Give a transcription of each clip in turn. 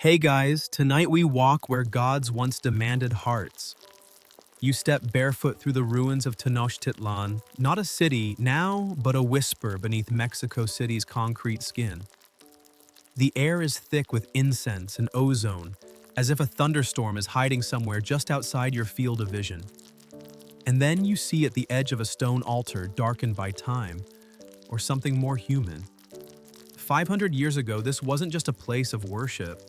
Hey guys, tonight we walk where gods once demanded hearts. You step barefoot through the ruins of Tenochtitlan, not a city now, but a whisper beneath Mexico City's concrete skin. The air is thick with incense and ozone, as if a thunderstorm is hiding somewhere just outside your field of vision. And then you see at the edge of a stone altar darkened by time, or something more human. 500 years ago, this wasn't just a place of worship.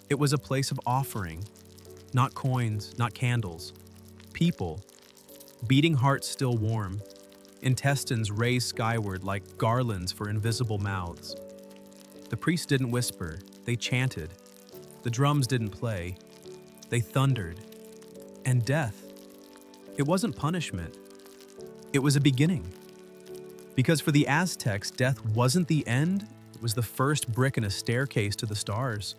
It was a place of offering. Not coins, not candles. People. Beating hearts still warm. Intestines raised skyward like garlands for invisible mouths. The priests didn't whisper, they chanted. The drums didn't play, they thundered. And death. It wasn't punishment. It was a beginning. Because for the Aztecs, death wasn't the end, it was the first brick in a staircase to the stars.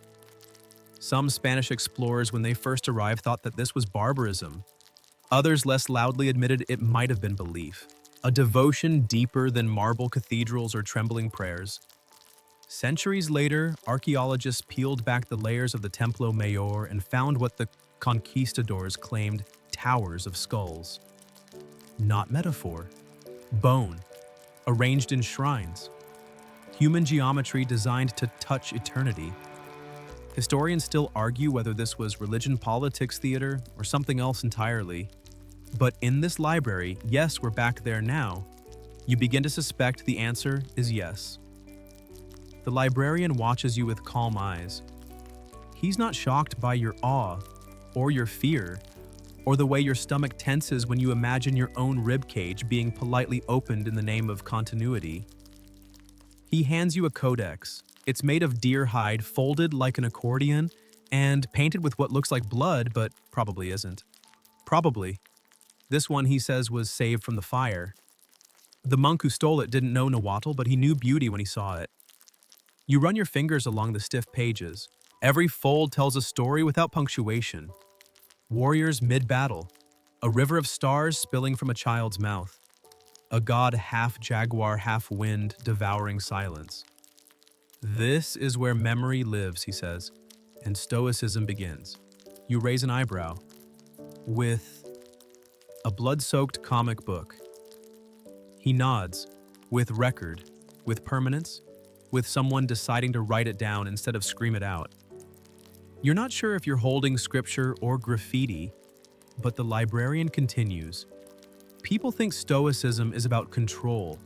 Some Spanish explorers, when they first arrived, thought that this was barbarism. Others less loudly admitted it might have been belief, a devotion deeper than marble cathedrals or trembling prayers. Centuries later, archaeologists peeled back the layers of the Templo Mayor and found what the conquistadors claimed towers of skulls. Not metaphor. Bone, arranged in shrines. Human geometry designed to touch eternity. Historians still argue whether this was religion, politics, theater, or something else entirely. But in this library, yes, we're back there now, you begin to suspect the answer is yes. The librarian watches you with calm eyes. He's not shocked by your awe, or your fear, or the way your stomach tenses when you imagine your own ribcage being politely opened in the name of continuity. He hands you a codex. It's made of deer hide, folded like an accordion, and painted with what looks like blood, but probably isn't. Probably. This one, he says, was saved from the fire. The monk who stole it didn't know Nahuatl, but he knew beauty when he saw it. You run your fingers along the stiff pages. Every fold tells a story without punctuation. Warriors mid-battle. A river of stars spilling from a child's mouth. A god half jaguar, half wind, devouring silence. This is where memory lives, he says, and Stoicism begins. You raise an eyebrow. With a blood-soaked comic book. He nods. With record. With permanence. With someone deciding to write it down instead of scream it out. You're not sure if you're holding scripture or graffiti, but the librarian continues. People think Stoicism is about control,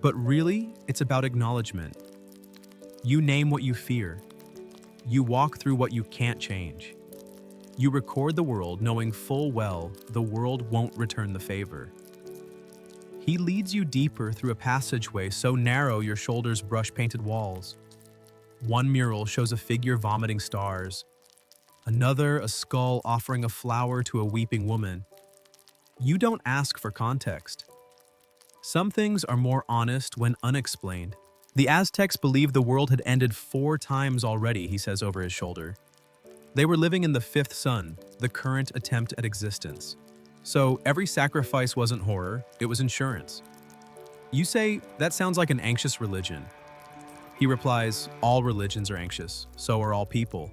but really, it's about acknowledgement. You name what you fear. You walk through what you can't change. You record the world knowing full well the world won't return the favor. He leads you deeper through a passageway so narrow your shoulders brush painted walls. One mural shows a figure vomiting stars. Another, a skull offering a flower to a weeping woman. You don't ask for context. Some things are more honest when unexplained. The Aztecs believed the world had ended 4 times already, he says over his shoulder. They were living in the 5th sun, the current attempt at existence. So every sacrifice wasn't horror, it was insurance. You say, that sounds like an anxious religion. He replies, all religions are anxious, so are all people.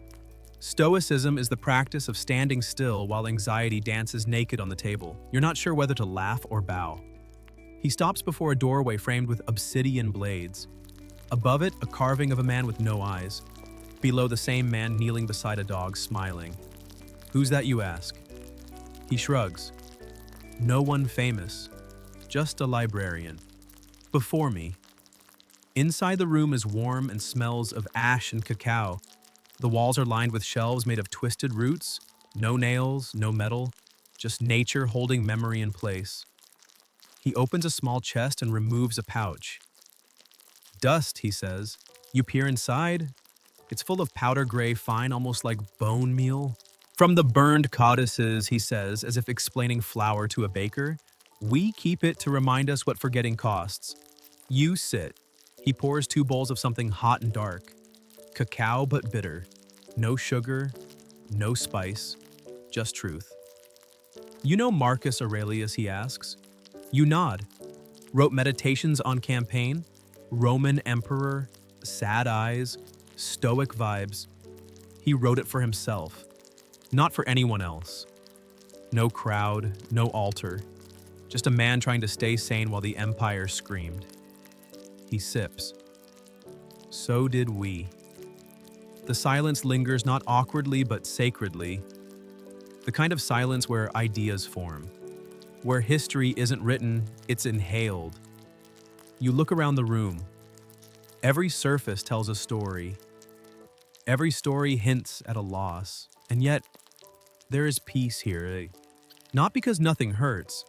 Stoicism is the practice of standing still while anxiety dances naked on the table. You're not sure whether to laugh or bow. He stops before a doorway framed with obsidian blades. Above it, a carving of a man with no eyes. Below, the same man kneeling beside a dog, smiling. Who's that, you ask? He shrugs. No one famous, just a librarian. Before me. Inside the room is warm and smells of ash and cacao. The walls are lined with shelves made of twisted roots, no nails, no metal, just nature holding memory in place. He opens a small chest and removes a pouch. Dust, he says. You peer inside. It's full of powder gray fine, almost like bone meal. From the burned codices, he says, as if explaining flour to a baker, we keep it to remind us what forgetting costs. You sit. He pours 2 bowls of something hot and dark. Cacao but bitter. No sugar, no spice, just truth. You know Marcus Aurelius, he asks. You nod. Wrote Meditations on Campaign, Roman emperor, sad eyes, Stoic vibes. He wrote it for himself, not for anyone else. No crowd, no altar, just a man trying to stay sane while the empire screamed. He sips. So did we. The silence lingers not awkwardly but sacredly, the kind of silence where ideas form, where history isn't written, it's inhaled. You look around the room. Every surface tells a story. Every story hints at a loss, and yet there is peace here, not because nothing hurts,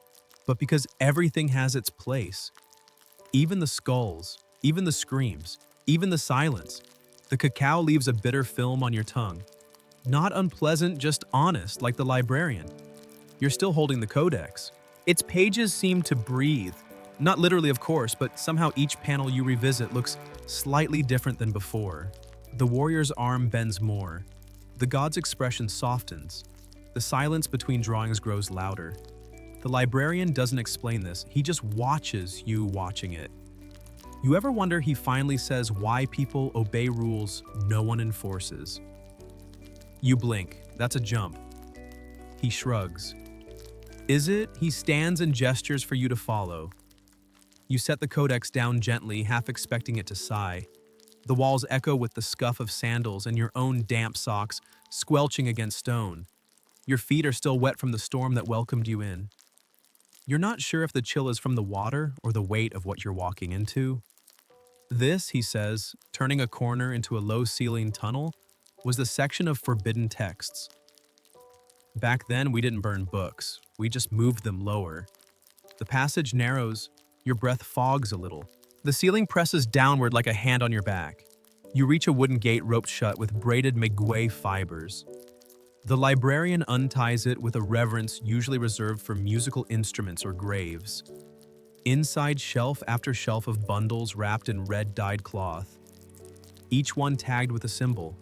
but because everything has its place. Even the skulls, even the screams, even the silence. The cacao leaves a bitter film on your tongue. Not unpleasant, just honest, like the Librarian. You're still holding the Codex. Its pages seem to breathe. Not literally, of course, but somehow each panel you revisit looks slightly different than before. The warrior's arm bends more. The god's expression softens. The silence between drawings grows louder. The Librarian doesn't explain this, he just watches you watching it. You ever wonder he finally says why people obey rules no one enforces? You blink, that's a jump. He shrugs. Is it? He stands and gestures for you to follow. You set the Codex down gently, half expecting it to sigh. The walls echo with the scuff of sandals and your own damp socks squelching against stone. Your feet are still wet from the storm that welcomed you in. You're not sure if the chill is from the water or the weight of what you're walking into. This, he says, turning a corner into a low-ceiling tunnel, was the section of forbidden texts. Back then, we didn't burn books. We just moved them lower. The passage narrows, your breath fogs a little. The ceiling presses downward like a hand on your back. You reach a wooden gate roped shut with braided maguey fibers. The Librarian unties it with a reverence usually reserved for musical instruments or graves. Inside shelf after shelf of bundles wrapped in red dyed cloth, each one tagged with a symbol.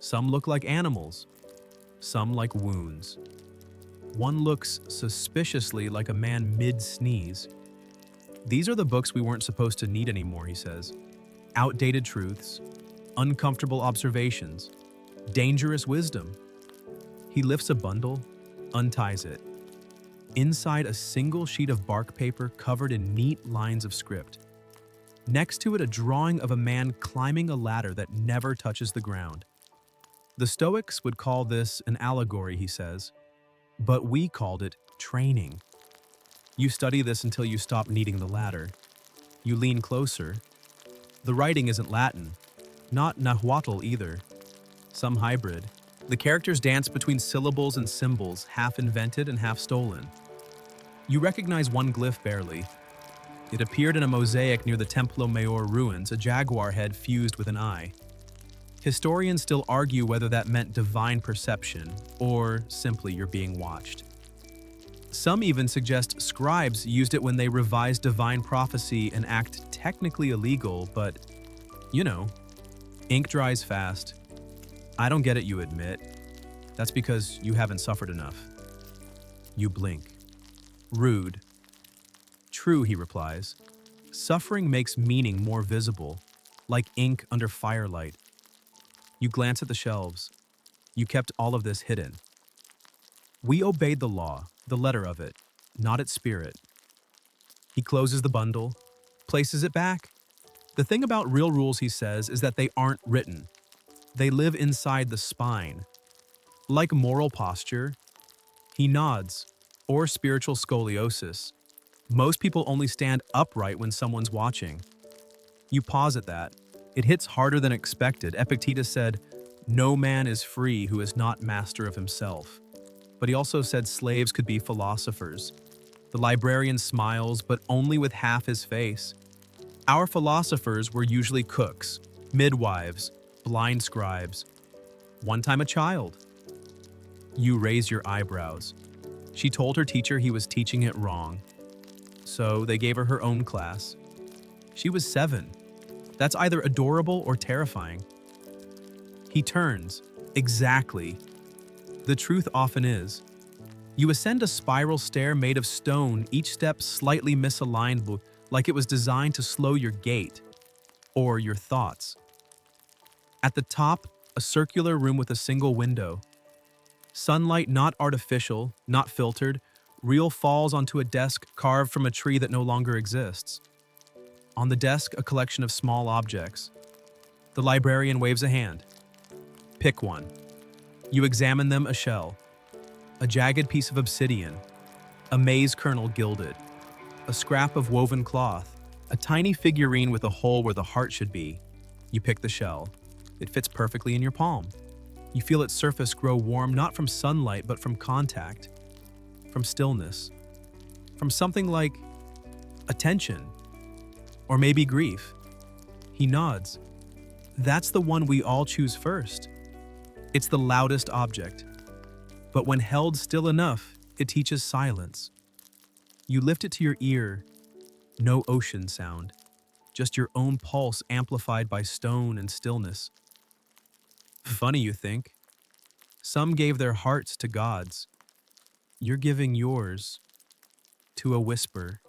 Some look like animals, some like wounds. One looks suspiciously like a man mid-sneeze. These are the books we weren't supposed to need anymore, he says. Outdated truths, uncomfortable observations, dangerous wisdom. He lifts a bundle, unties it. Inside a single sheet of bark paper covered in neat lines of script. Next to it, a drawing of a man climbing a ladder that never touches the ground. The Stoics would call this an allegory, he says, but we called it training. You study this until you stop needing the ladder. You lean closer. The writing isn't Latin, not Nahuatl either. Some hybrid. The characters dance between syllables and symbols, half invented and half stolen. You recognize one glyph barely. It appeared in a mosaic near the Templo Mayor ruins, a jaguar head fused with an eye. Historians still argue whether that meant divine perception, or simply you're being watched. Some even suggest scribes used it when they revised divine prophecy, an act technically illegal, but, you know, ink dries fast. I don't get it, you admit. That's because you haven't suffered enough. You blink. Rude. True, he replies. Suffering makes meaning more visible, like ink under firelight. You glance at the shelves. You kept all of this hidden. We obeyed the law, the letter of it, not its spirit. He closes the bundle, places it back. The thing about real rules, he says, is that they aren't written. They live inside the spine. Like moral posture, he nods, or spiritual scoliosis. Most people only stand upright when someone's watching. You pause at that. It hits harder than expected. Epictetus said, "No man is free who is not master of himself." But he also said slaves could be philosophers. The Librarian smiles, but only with half his face. Our philosophers were usually cooks, midwives, blind scribes. One time a child. You raise your eyebrows. She told her teacher he was teaching it wrong. So they gave her her own class. She was 7. That's either adorable or terrifying. He turns. Exactly. The truth often is. You ascend a spiral stair made of stone, each step slightly misaligned, like it was designed to slow your gait or your thoughts. At the top, A circular room with a single window. Sunlight not artificial, not filtered, real falls onto a desk carved from a tree that no longer exists. On the desk, a collection of small objects. The librarian waves a hand. Pick one. You examine them: a shell, a jagged piece of obsidian, a maize kernel gilded, a scrap of woven cloth, a tiny figurine with a hole where the heart should be. You pick the shell. It fits perfectly in your palm. You feel its surface grow warm not from sunlight but from contact, from stillness, from something like attention, or maybe grief. He nods. That's the one we all choose first. It's the loudest object, but when held still enough, it teaches silence. You lift it to your ear, no ocean sound, just your own pulse amplified by stone and stillness. Funny, you think? Some gave their hearts to gods. You're giving yours to a whisper.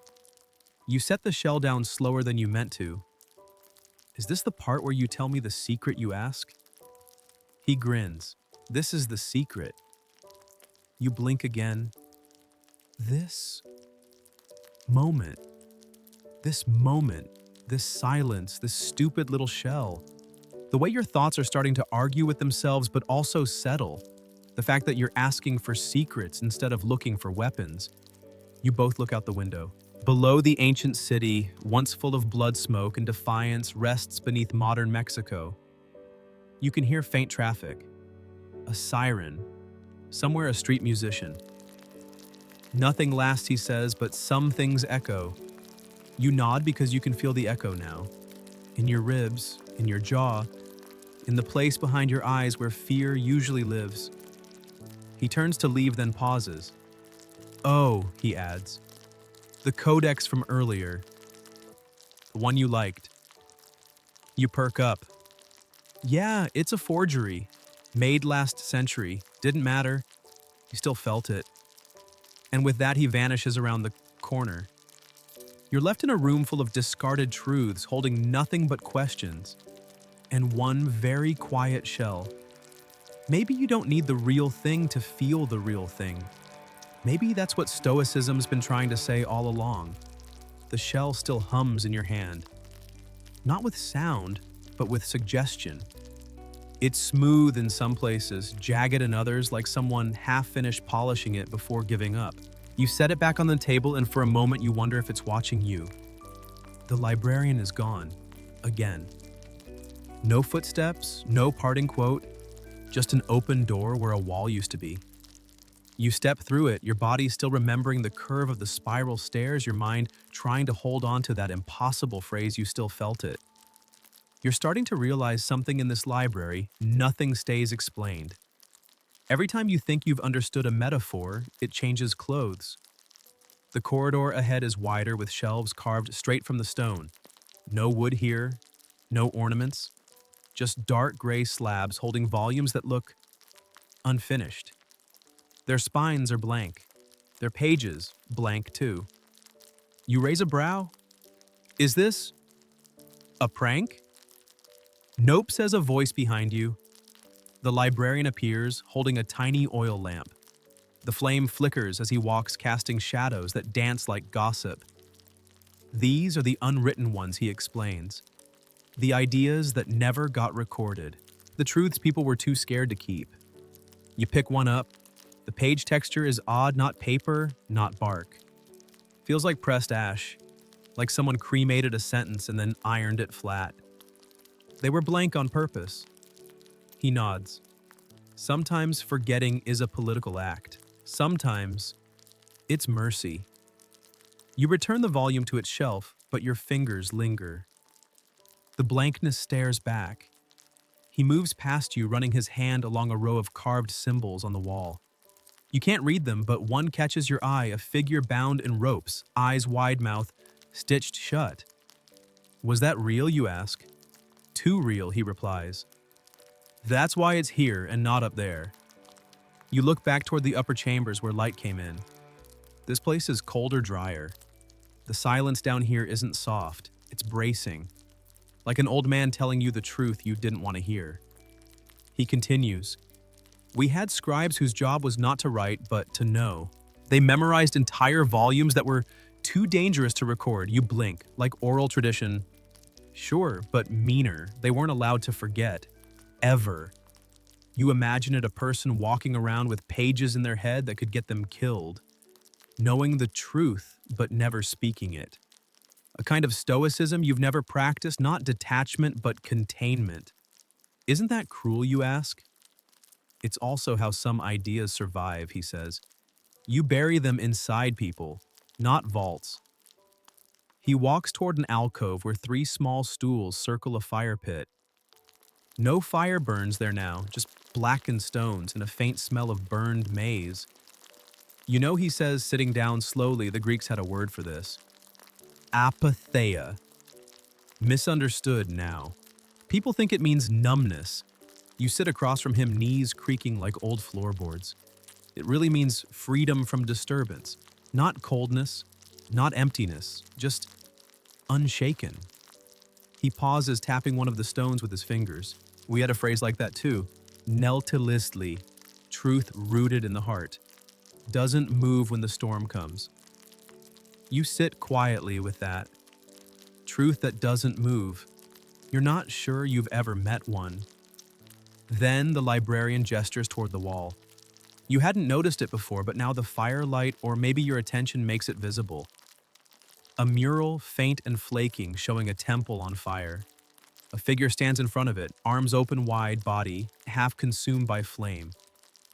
You set the shell down slower than you meant to. Is this the part where you tell me the secret, you ask? He grins. This is the secret. You blink again. This moment, this silence, this stupid little shell. The way your thoughts are starting to argue with themselves but also settle. The fact that you're asking for secrets instead of looking for weapons. You both look out the window. Below, the ancient city, once full of blood smoke and defiance, rests beneath modern Mexico. You can hear faint traffic, a siren, somewhere a street musician. Nothing lasts, he says, but some things echo. You nod because you can feel the echo now. In your ribs, in your jaw, in the place behind your eyes where fear usually lives. He turns to leave, then pauses. Oh, he adds. The Codex from earlier. The one you liked. You perk up. Yeah, it's a forgery. Made last century. Didn't matter. You still felt it. And with that, he vanishes around the corner. You're left in a room full of discarded truths, holding nothing but questions. And one very quiet shell. Maybe you don't need the real thing to feel the real thing. Maybe that's what Stoicism's been trying to say all along. The shell still hums in your hand. Not with sound, but with suggestion. It's smooth in some places, jagged in others, like someone half-finished polishing it before giving up. You set it back on the table, and for a moment you wonder if it's watching you. The librarian is gone. Again. No footsteps, no parting quote, just an open door where a wall used to be. You step through it, your body still remembering the curve of the spiral stairs, your mind trying to hold on to that impossible phrase. You still felt it. You're starting to realize something in this library: nothing stays explained. Every time you think you've understood a metaphor, it changes clothes. The corridor ahead is wider with shelves carved straight from the stone. No wood here, no ornaments, just dark gray slabs holding volumes that look unfinished. Their spines are blank. Their pages blank too. You raise a brow. Is this a prank? Nope, says a voice behind you. The librarian appears, holding a tiny oil lamp. The flame flickers as he walks, casting shadows that dance like gossip. These are the unwritten ones, he explains. The ideas that never got recorded. The truths people were too scared to keep. You pick one up. The page texture is odd, not paper, not bark. Feels like pressed ash, like someone cremated a sentence and then ironed it flat. They were blank on purpose. He nods. Sometimes forgetting is a political act. Sometimes it's mercy. You return the volume to its shelf, but your fingers linger. The blankness stares back. He moves past you, running his hand along a row of carved symbols on the wall. You can't read them, but one catches your eye: a figure bound in ropes, eyes wide, mouth stitched shut. Was that real, you ask? Too real, he replies. That's why it's here and not up there. You look back toward the upper chambers where light came in. This place is colder, drier. The silence down here isn't soft, it's bracing. Like an old man telling you the truth you didn't want to hear. He continues, "We had scribes whose job was not to write, but to know. They memorized entire volumes that were too dangerous to record. You blink, like oral tradition. Sure, but meaner. They weren't allowed to forget. Ever. You imagined a person walking around with pages in their head that could get them killed. Knowing the truth, but never speaking it. A kind of stoicism you've never practiced, not detachment, but containment. Isn't that cruel, you ask? It's also how some ideas survive," he says. "You bury them inside people, not vaults." He walks toward an alcove where 3 small stools circle a fire pit. No fire burns there now, just blackened stones and a faint smell of burned maize. "You know," he says, sitting down slowly, the Greeks had a word for this. Apatheia. Misunderstood now. People think it means numbness. You sit across from him, knees creaking like old floorboards. It really means freedom from disturbance. Not coldness, not emptiness, just unshaken. He pauses, tapping one of the stones with his fingers. We had a phrase like that too. Neltilistly, truth rooted in the heart. Doesn't move when the storm comes. You sit quietly with that. Truth that doesn't move. You're not sure you've ever met one. Then the librarian gestures toward the wall. You hadn't noticed it before, but now the firelight, or maybe your attention, makes it visible. A mural, faint and flaking, showing a temple on fire. A figure stands in front of it, arms open wide, body half consumed by flame.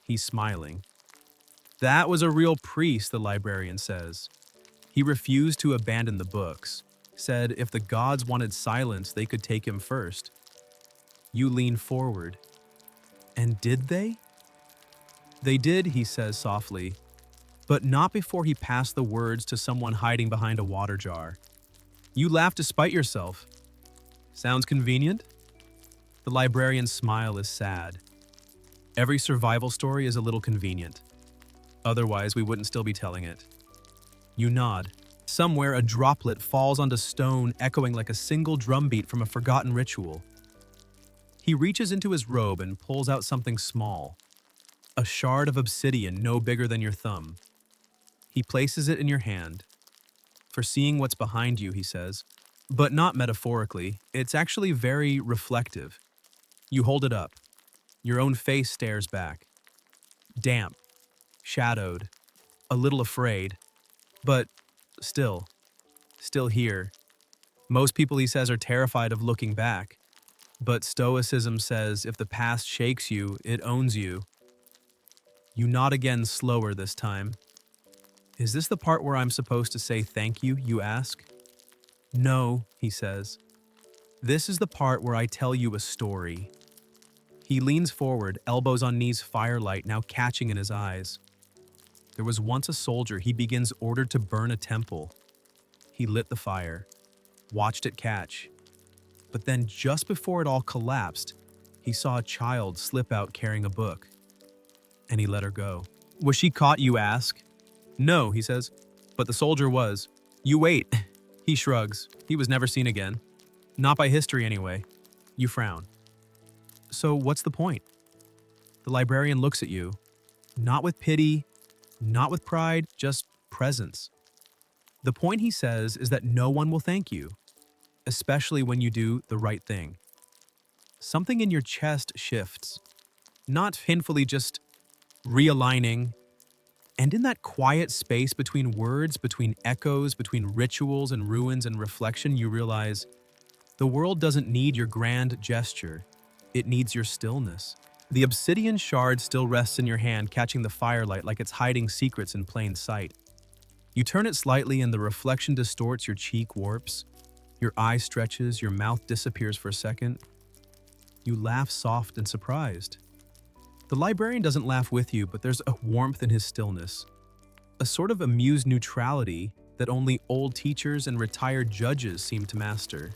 He's smiling. That was a real priest, the librarian says. He refused to abandon the books. Said if the gods wanted silence, they could take him first. You lean forward. And did they? They did, he says softly, but not before he passed the words to someone hiding behind a water jar. You laugh to spite yourself. Sounds convenient? The librarian's smile is sad. Every survival story is a little convenient. Otherwise, we wouldn't still be telling it. You nod. Somewhere, a droplet falls onto stone, echoing like a single drumbeat from a forgotten ritual. He reaches into his robe and pulls out something small. A shard of obsidian no bigger than your thumb. He places it in your hand. For seeing what's behind you, he says. But not metaphorically. It's actually very reflective. You hold it up. Your own face stares back. Damp. Shadowed. A little afraid. But still here. Most people, he says, are terrified of looking back. But Stoicism says if the past shakes you, it owns you. You nod again, slower this time. Is this the part where I'm supposed to say thank you, you ask? No, he says. This is the part where I tell you a story. He leans forward, elbows on knees, firelight now catching in his eyes. There was once a soldier, he begins, ordered to burn a temple. He lit the fire, watched it catch. But then just before it all collapsed, he saw a child slip out carrying a book. And he let her go. Was she caught, you ask? No, he says, but the soldier was. You wait. He shrugs. He was never seen again. Not by history anyway. You frown. So what's the point? The librarian looks at you. Not with pity, not with pride, just presence. The point, he says, is that no one will thank you, especially when you do the right thing. Something in your chest shifts, not painfully, just realigning. And in that quiet space between words, between echoes, between rituals and ruins and reflection, you realize the world doesn't need your grand gesture. It needs your stillness. The obsidian shard still rests in your hand, catching the firelight like it's hiding secrets in plain sight. You turn it slightly and the reflection distorts, your cheek warps. Your eye stretches, your mouth disappears for a second. You laugh soft and surprised. The librarian doesn't laugh with you, but there's a warmth in his stillness. A sort of amused neutrality that only old teachers and retired judges seem to master.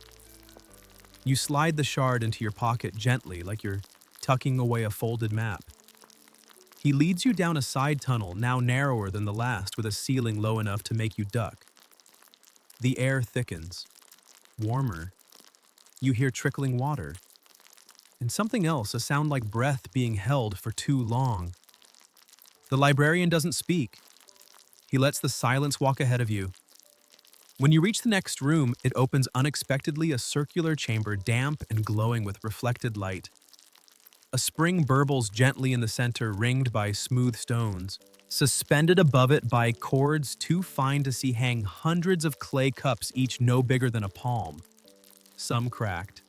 You slide the shard into your pocket gently, like you're tucking away a folded map. He leads you down a side tunnel, now narrower than the last, with a ceiling low enough to make you duck. The air thickens. Warmer. You hear trickling water. and something else, a sound like breath being held for too long. The librarian doesn't speak. He lets the silence walk ahead of you. When you reach the next room, it opens unexpectedly, a circular chamber, damp and glowing with reflected light. A spring burbles gently in the center, ringed by smooth stones. Suspended above it by cords too fine to see hang hundreds of clay cups, each no bigger than a palm. Some cracked,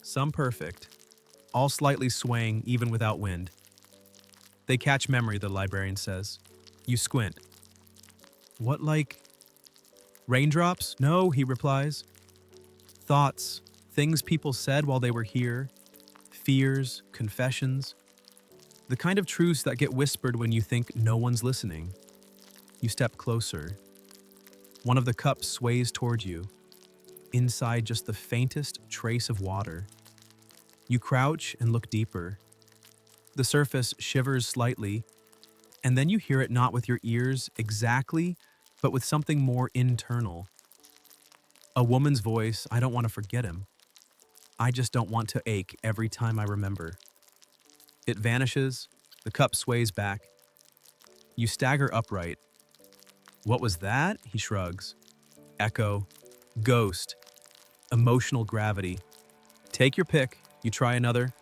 some perfect, all slightly swaying even without wind. They catch memory, the librarian says. You squint. What, like raindrops? No, he replies. Thoughts, things people said while they were here, fears, confessions. The kind of truths that get whispered when you think no one's listening. You step closer. One of the cups sways toward you. Inside, just the faintest trace of water. You crouch and look deeper. The surface shivers slightly, and then you hear it not with your ears exactly, but with something more internal. A woman's voice. I don't want to forget him. I just don't want to ache every time I remember. It vanishes, the cup sways back. You stagger upright. What was that? He shrugs. Echo. Ghost. Emotional gravity. Take your pick. You try another.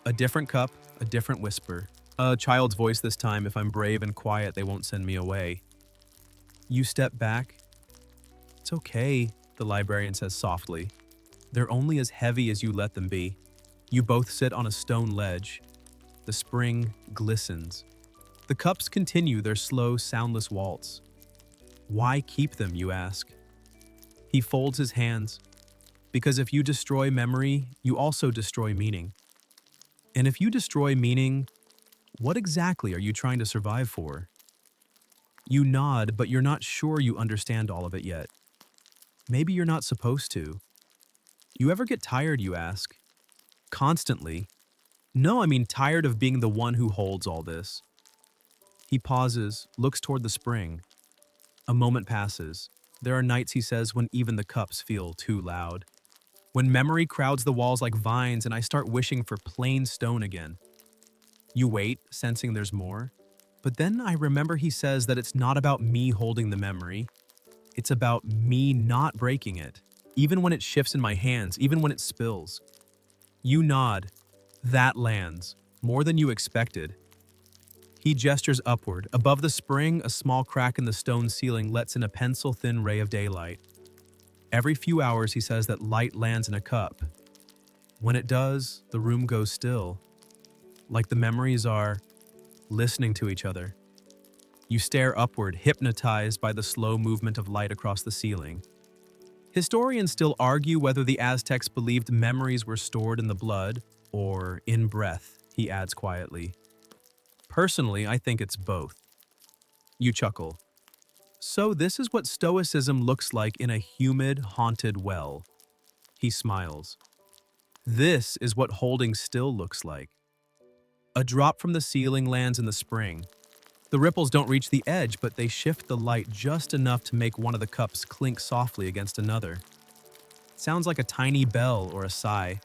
A different cup, a different whisper. A child's voice this time. If I'm brave and quiet, they won't send me away. You step back. It's okay, the librarian says softly. They're only as heavy as you let them be. You both sit on a stone ledge. The spring glistens. The cups continue their slow, soundless waltz. Why keep them, you ask? He folds his hands. Because if you destroy memory, you also destroy meaning. And if you destroy meaning, what exactly are you trying to survive for? You nod, but you're not sure you understand all of it yet. Maybe you're not supposed to. You ever get tired, you ask? Constantly. No, I mean tired of being the one who holds all this. He pauses, looks toward the spring. A moment passes. There are nights, he says, when even the cups feel too loud. When memory crowds the walls like vines and I start wishing for plain stone again. You wait, sensing there's more. But then I remember he says that it's not about me holding the memory. It's about me not breaking it. Even when it shifts in my hands, even when it spills. You nod. That lands. More than you expected. He gestures upward. Above the spring, a small crack in the stone ceiling lets in a pencil-thin ray of daylight. Every few hours, he says that light lands in a cup. When it does, the room goes still. Like the memories are listening to each other. You stare upward, hypnotized by the slow movement of light across the ceiling. Historians still argue whether the Aztecs believed memories were stored in the blood or in breath, he adds quietly. Personally, I think it's both. You chuckle. So this is what Stoicism looks like in a humid, haunted well. He smiles. This is what holding still looks like. A drop from the ceiling lands in the spring. The ripples don't reach the edge, but they shift the light just enough to make one of the cups clink softly against another. Sounds like a tiny bell or a sigh.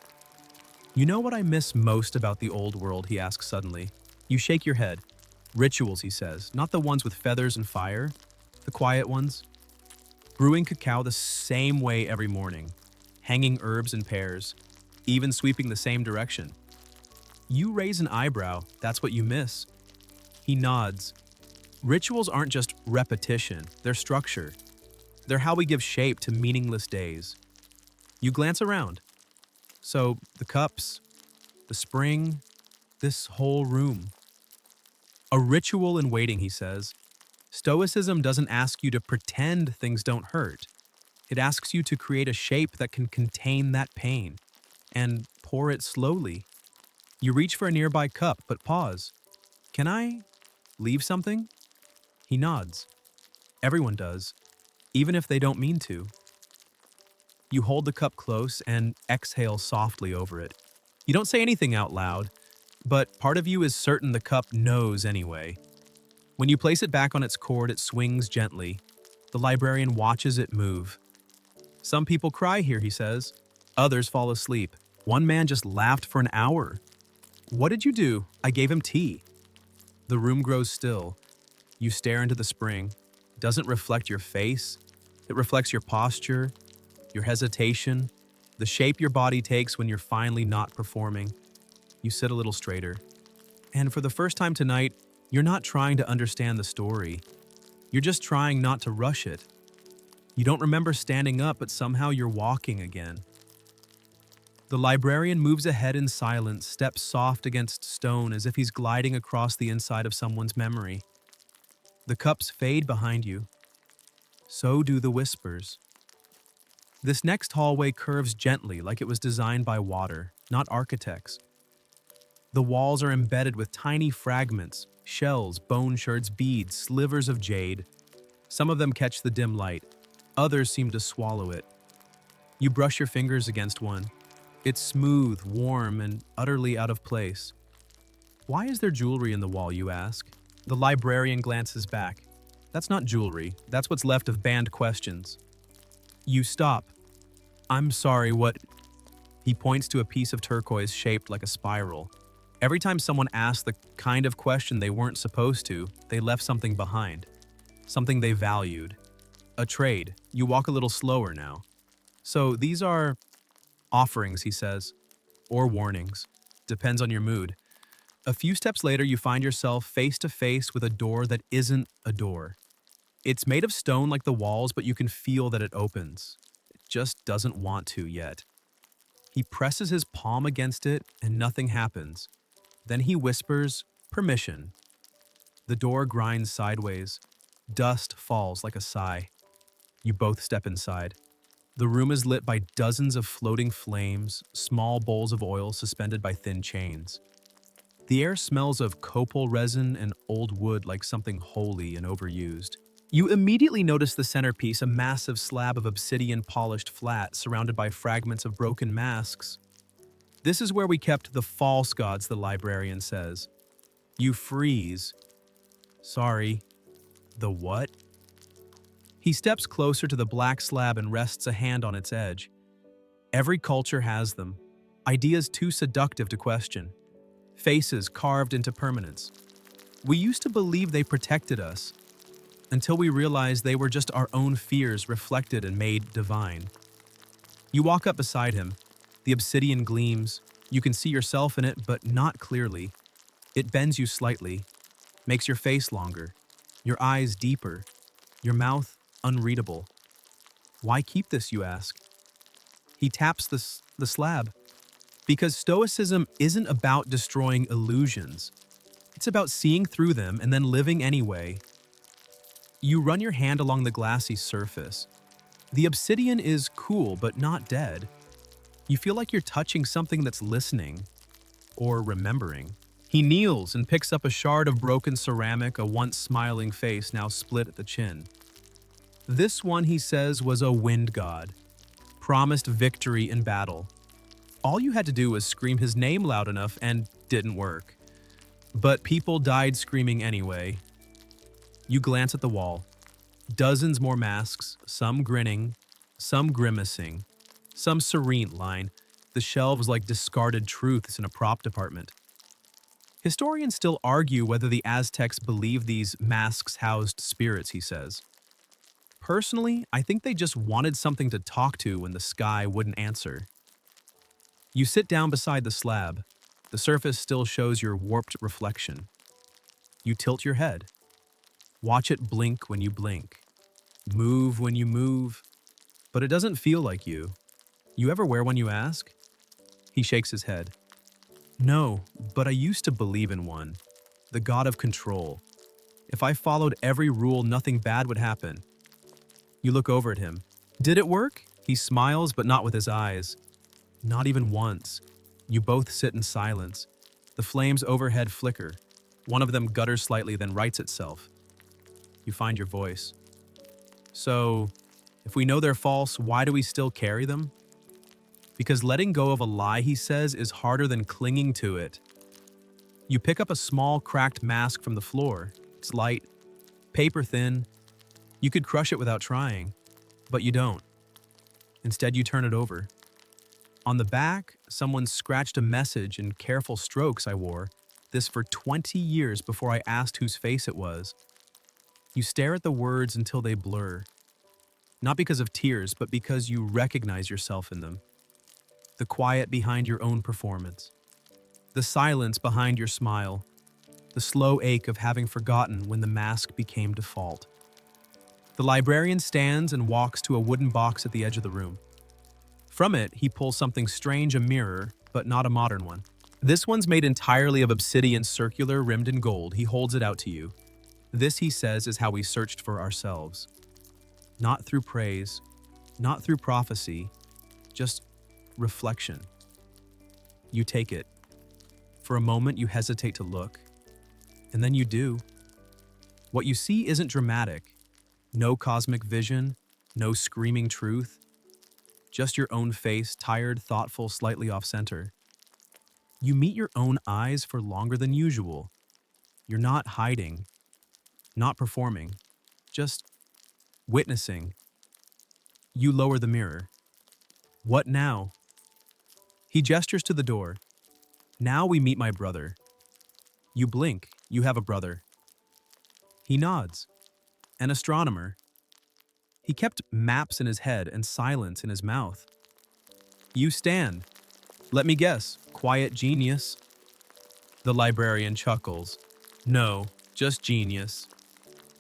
You know what I miss most about the old world, he asks suddenly. You shake your head. Rituals, he says, not the ones with feathers and fire, the quiet ones. Brewing cacao the same way every morning, hanging herbs in pairs, even sweeping the same direction. You raise an eyebrow, that's what you miss. He nods. Rituals aren't just repetition, they're structure. They're how we give shape to meaningless days. You glance around. So, the cups, the spring, this whole room. A ritual in waiting, he says. Stoicism doesn't ask you to pretend things don't hurt. It asks you to create a shape that can contain that pain and pour it slowly. You reach for a nearby cup, but pause. Can I leave something? He nods. Everyone does, even if they don't mean to. You hold the cup close and exhale softly over it. You don't say anything out loud, but part of you is certain the cup knows anyway. When you place it back on its cord, it swings gently. The librarian watches it move. Some people cry here, he says. Others fall asleep. One man just laughed for an hour. What did you do? I gave him tea. The room grows still. You stare into the spring. It doesn't reflect your face. It reflects your posture, your hesitation, the shape your body takes when you're finally not performing. You sit a little straighter. And for the first time tonight, you're not trying to understand the story. You're just trying not to rush it. You don't remember standing up, but somehow you're walking again. The librarian moves ahead in silence, steps soft against stone as if he's gliding across the inside of someone's memory. The cups fade behind you. So do the whispers. This next hallway curves gently like it was designed by water, not architects. The walls are embedded with tiny fragments, shells, bone shards, beads, slivers of jade. Some of them catch the dim light. Others seem to swallow it. You brush your fingers against one. It's smooth, warm, and utterly out of place. Why is there jewelry in the wall, you ask? The librarian glances back. That's not jewelry. That's what's left of banned questions. You stop. I'm sorry, what? He points to a piece of turquoise shaped like a spiral. Every time someone asked the kind of question they weren't supposed to, they left something behind. Something they valued. A trade. You walk a little slower now. So these are offerings, he says, or warnings. Depends on your mood. A few steps later, you find yourself face to face with a door that isn't a door. It's made of stone like the walls, but you can feel that it opens. It just doesn't want to yet. He presses his palm against it, and nothing happens. Then he whispers, "Permission." The door grinds sideways. Dust falls like a sigh. You both step inside. The room is lit by dozens of floating flames, small bowls of oil suspended by thin chains. The air smells of copal resin and old wood like something holy and overused. You immediately notice the centerpiece, a massive slab of obsidian polished flat surrounded by fragments of broken masks. This is where we kept the false gods, the librarian says. You freeze. Sorry. The what? He steps closer to the black slab and rests a hand on its edge. Every culture has them. Ideas too seductive to question. Faces carved into permanence. We used to believe they protected us, until we realized they were just our own fears reflected and made divine. You walk up beside him. The obsidian gleams. You can see yourself in it, but not clearly. It bends you slightly, makes your face longer, your eyes deeper, your mouth unreadable. Why keep this, you ask? He taps the slab. Because Stoicism isn't about destroying illusions. It's about seeing through them and then living anyway. You run your hand along the glassy surface. The obsidian is cool, but not dead. You feel like you're touching something that's listening or remembering. He kneels and picks up a shard of broken ceramic, a once smiling face now split at the chin. This one, he says, was a wind god, promised victory in battle. All you had to do was scream his name loud enough and didn't work. But people died screaming anyway. You glance at the wall. Dozens more masks, some grinning, some grimacing, some serene line. The shelves like discarded truths in a prop department. Historians still argue whether the Aztecs believed these masks housed spirits, he says. Personally, I think they just wanted something to talk to when the sky wouldn't answer. You sit down beside the slab. The surface still shows your warped reflection. You tilt your head. Watch it blink when you blink. Move when you move. But it doesn't feel like you. You ever wear one, you ask? He shakes his head. No, but I used to believe in one. The god of control. If I followed every rule, nothing bad would happen. You look over at him. Did it work? He smiles, but not with his eyes. Not even once. You both sit in silence. The flames overhead flicker. One of them gutters slightly, then rights itself. You find your voice. So, if we know they're false, why do we still carry them? Because letting go of a lie, he says, is harder than clinging to it. You pick up a small, cracked mask from the floor. It's light, paper thin. You could crush it without trying, but you don't. Instead, you turn it over. On the back, someone scratched a message in careful strokes I wore, this for 20 years before I asked whose face it was. You stare at the words until they blur, not because of tears, but because you recognize yourself in them. The quiet behind your own performance, the silence behind your smile, the slow ache of having forgotten when the mask became default. The librarian stands and walks to a wooden box at the edge of the room. From it, he pulls something strange, a mirror, but not a modern one. This one's made entirely of obsidian, circular, rimmed in gold. He holds it out to you. This, he says, is how we searched for ourselves. Not through praise, not through prophecy, just reflection. You take it. For a moment, you hesitate to look, and then you do. What you see isn't dramatic. No cosmic vision, no screaming truth. Just your own face, tired, thoughtful, slightly off-center. You meet your own eyes for longer than usual. You're not hiding, not performing, just witnessing. You lower the mirror. What now? He gestures to the door. Now we meet my brother. You blink. You have a brother. He nods. An astronomer. He kept maps in his head and silence in his mouth. You stand. Let me guess. Quiet genius? The librarian chuckles. No, just genius.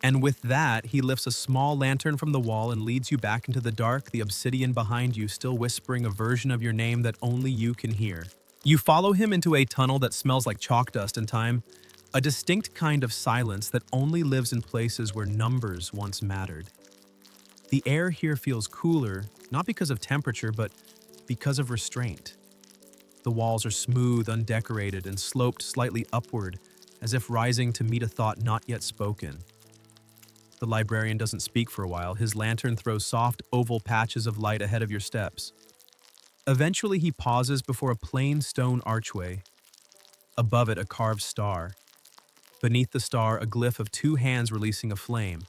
And with that, he lifts a small lantern from the wall and leads you back into the dark, the obsidian behind you still whispering a version of your name that only you can hear. You follow him into a tunnel that smells like chalk dust and time, a distinct kind of silence that only lives in places where numbers once mattered. The air here feels cooler, not because of temperature, but because of restraint. The walls are smooth, undecorated, and sloped slightly upward, as if rising to meet a thought not yet spoken. The librarian doesn't speak for a while. His lantern throws soft, oval patches of light ahead of your steps. Eventually, he pauses before a plain stone archway. Above it, a carved star. Beneath the star, a glyph of two hands releasing a flame.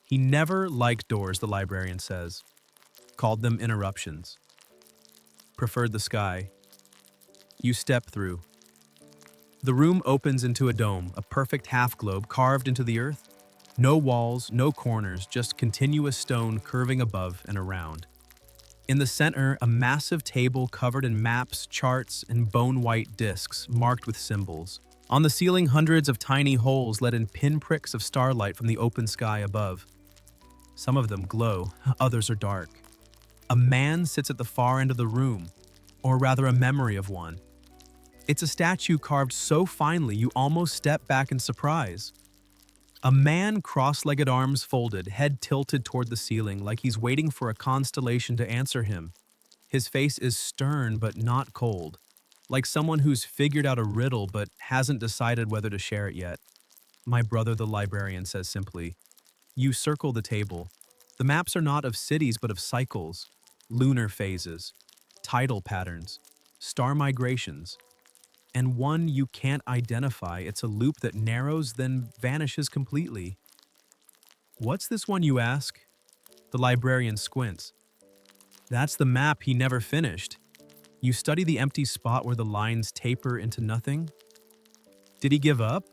He never liked doors, the librarian says. Called them interruptions. Preferred the sky. You step through. The room opens into a dome, a perfect half-globe carved into the earth. No walls, no corners, just continuous stone curving above and around. In the center, a massive table covered in maps, charts, and bone-white discs marked with symbols. On the ceiling, hundreds of tiny holes let in pinpricks of starlight from the open sky above. Some of them glow, others are dark. A man sits at the far end of the room, or rather a memory of one. It's a statue carved so finely you almost step back in surprise. A man, cross-legged arms folded, head tilted toward the ceiling like he's waiting for a constellation to answer him. His face is stern but not cold, like someone who's figured out a riddle but hasn't decided whether to share it yet. My brother, the librarian, says simply. You circle the table. The maps are not of cities but of cycles, lunar phases, tidal patterns, star migrations. And one you can't identify. It's a loop that narrows, then vanishes completely. What's this one, you ask? The librarian squints. That's the map he never finished. You study the empty spot where the lines taper into nothing? Did he give up?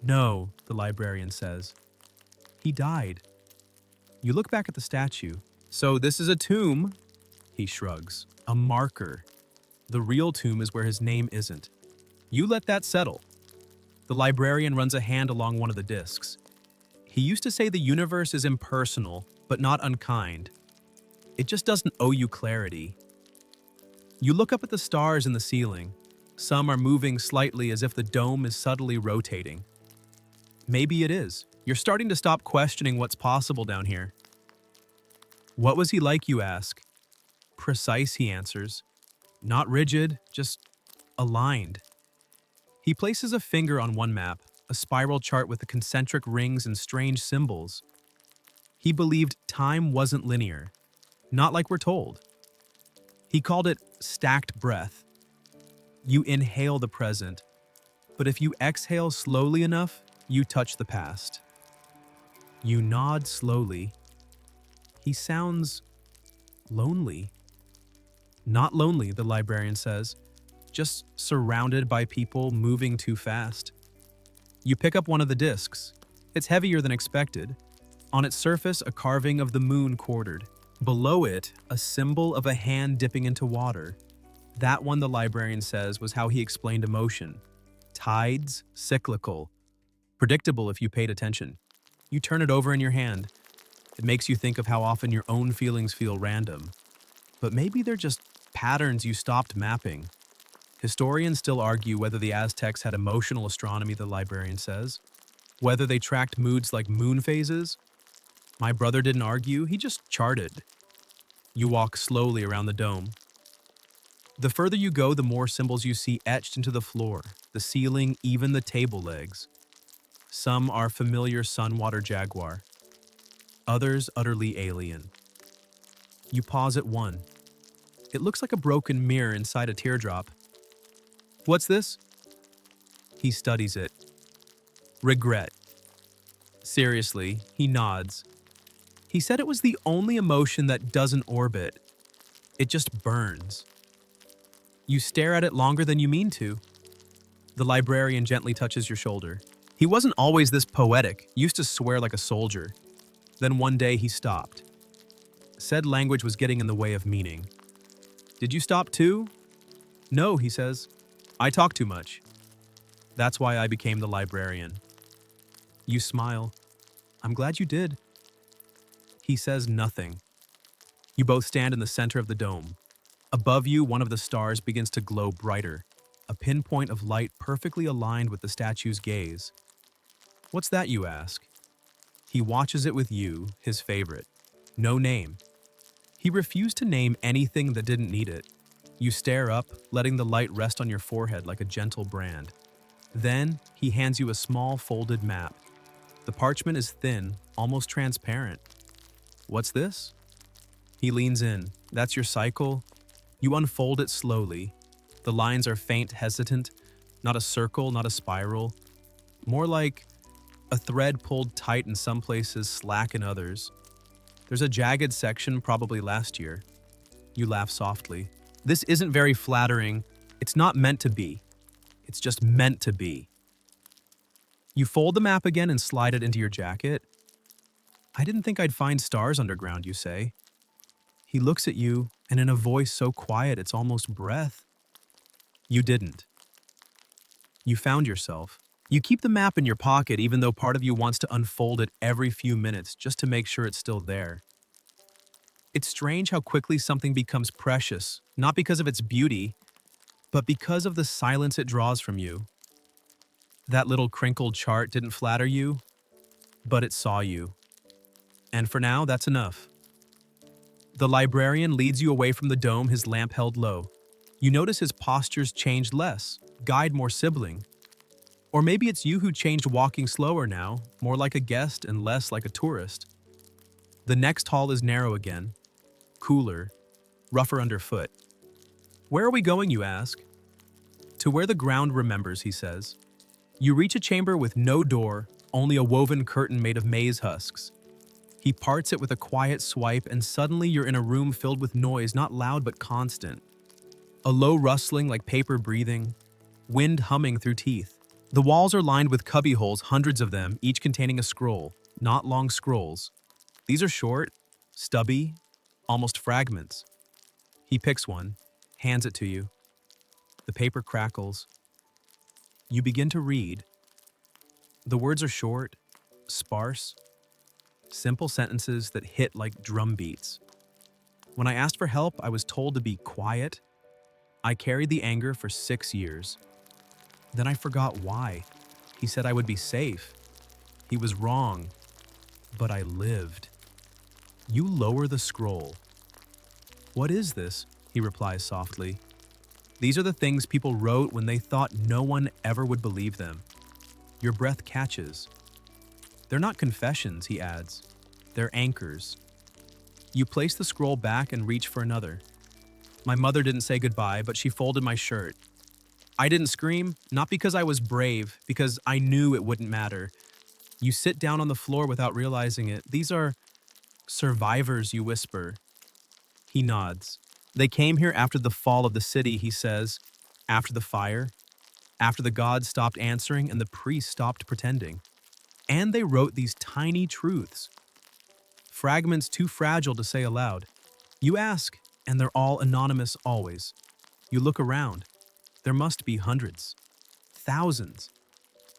No, the librarian says. He died. You look back at the statue. So this is a tomb? He shrugs. A marker. The real tomb is where his name isn't. You let that settle. The librarian runs a hand along one of the discs. He used to say the universe is impersonal, but not unkind. It just doesn't owe you clarity. You look up at the stars in the ceiling. Some are moving slightly as if the dome is subtly rotating. Maybe it is. You're starting to stop questioning what's possible down here. What was he like, you ask? Precise, he answers. Not rigid, just aligned. He places a finger on one map, a spiral chart with the concentric rings and strange symbols. He believed time wasn't linear, not like we're told. He called it stacked breath. You inhale the present, but if you exhale slowly enough, you touch the past. You nod slowly. He sounds lonely. Not lonely, the librarian says, just surrounded by people moving too fast. You pick up one of the discs. It's heavier than expected. On its surface, a carving of the moon quartered. Below it, a symbol of a hand dipping into water. That one, the librarian says, was how he explained emotion. Tides, cyclical. Predictable if you paid attention. You turn it over in your hand. It makes you think of how often your own feelings feel random. But maybe they're just patterns you stopped mapping. Historians still argue whether the Aztecs had emotional astronomy, the librarian says. Whether they tracked moods like moon phases. My brother didn't argue, he just charted. You walk slowly around the dome. The further you go, the more symbols you see etched into the floor, the ceiling, even the table legs. Some are familiar sun-water jaguar. Others utterly alien. You pause at one. It looks like a broken mirror inside a teardrop. What's this? He studies it. Regret. Seriously, he nods. He said it was the only emotion that doesn't orbit. It just burns. You stare at it longer than you mean to. The librarian gently touches your shoulder. He wasn't always this poetic, used to swear like a soldier. Then one day he stopped. Said language was getting in the way of meaning. Did you stop too? No, he says. I talk too much. That's why I became the librarian. You smile. I'm glad you did. He says nothing. You both stand in the center of the dome. Above you, one of the stars begins to glow brighter, a pinpoint of light perfectly aligned with the statue's gaze. What's that, you ask? He watches it with you, his favorite. No name. He refused to name anything that didn't need it. You stare up, letting the light rest on your forehead like a gentle brand. Then, he hands you a small folded map. The parchment is thin, almost transparent. What's this? He leans in. That's your cycle? You unfold it slowly. The lines are faint, hesitant, not a circle, not a spiral. More like a thread pulled tight in some places, slack in others. There's a jagged section, probably last year. You laugh softly. This isn't very flattering. It's not meant to be. It's just meant to be. You fold the map again and slide it into your jacket. I didn't think I'd find stars underground, you say. He looks at you, and in a voice so quiet it's almost breath. You didn't. You found yourself. You keep the map in your pocket even though part of you wants to unfold it every few minutes just to make sure it's still there. It's strange how quickly something becomes precious, not because of its beauty, but because of the silence it draws from you. That little crinkled chart didn't flatter you, but it saw you. And for now, that's enough. The librarian leads you away from the dome, his lamp held low. You notice his postures changed less, guide more sibling. Or maybe it's you who changed, walking slower now, more like a guest and less like a tourist. The next hall is narrow again, cooler, rougher underfoot. Where are we going, you ask? To where the ground remembers, he says. You reach a chamber with no door, only a woven curtain made of maize husks. He parts it with a quiet swipe, and suddenly you're in a room filled with noise, not loud but constant. A low rustling like paper breathing, wind humming through teeth. The walls are lined with cubby holes, hundreds of them, each containing a scroll, not long scrolls. These are short, stubby, almost fragments. He picks one, hands it to you. The paper crackles. You begin to read. The words are short, sparse, simple sentences that hit like drum beats. When I asked for help, I was told to be quiet. I carried the anger for 6 years. Then I forgot why. He said I would be safe. He was wrong, but I lived. You lower the scroll. What is this? He replies softly. These are the things people wrote when they thought no one ever would believe them. Your breath catches. They're not confessions, he adds. They're anchors. You place the scroll back and reach for another. My mother didn't say goodbye, but she folded my shirt. I didn't scream, not because I was brave, because I knew it wouldn't matter. You sit down on the floor without realizing it. These are survivors, you whisper. He nods. They came here after the fall of the city, he says, after the fire, after the gods stopped answering and the priests stopped pretending. And they wrote these tiny truths, fragments too fragile to say aloud. You ask, and they're all anonymous always. You look around. There must be hundreds, thousands.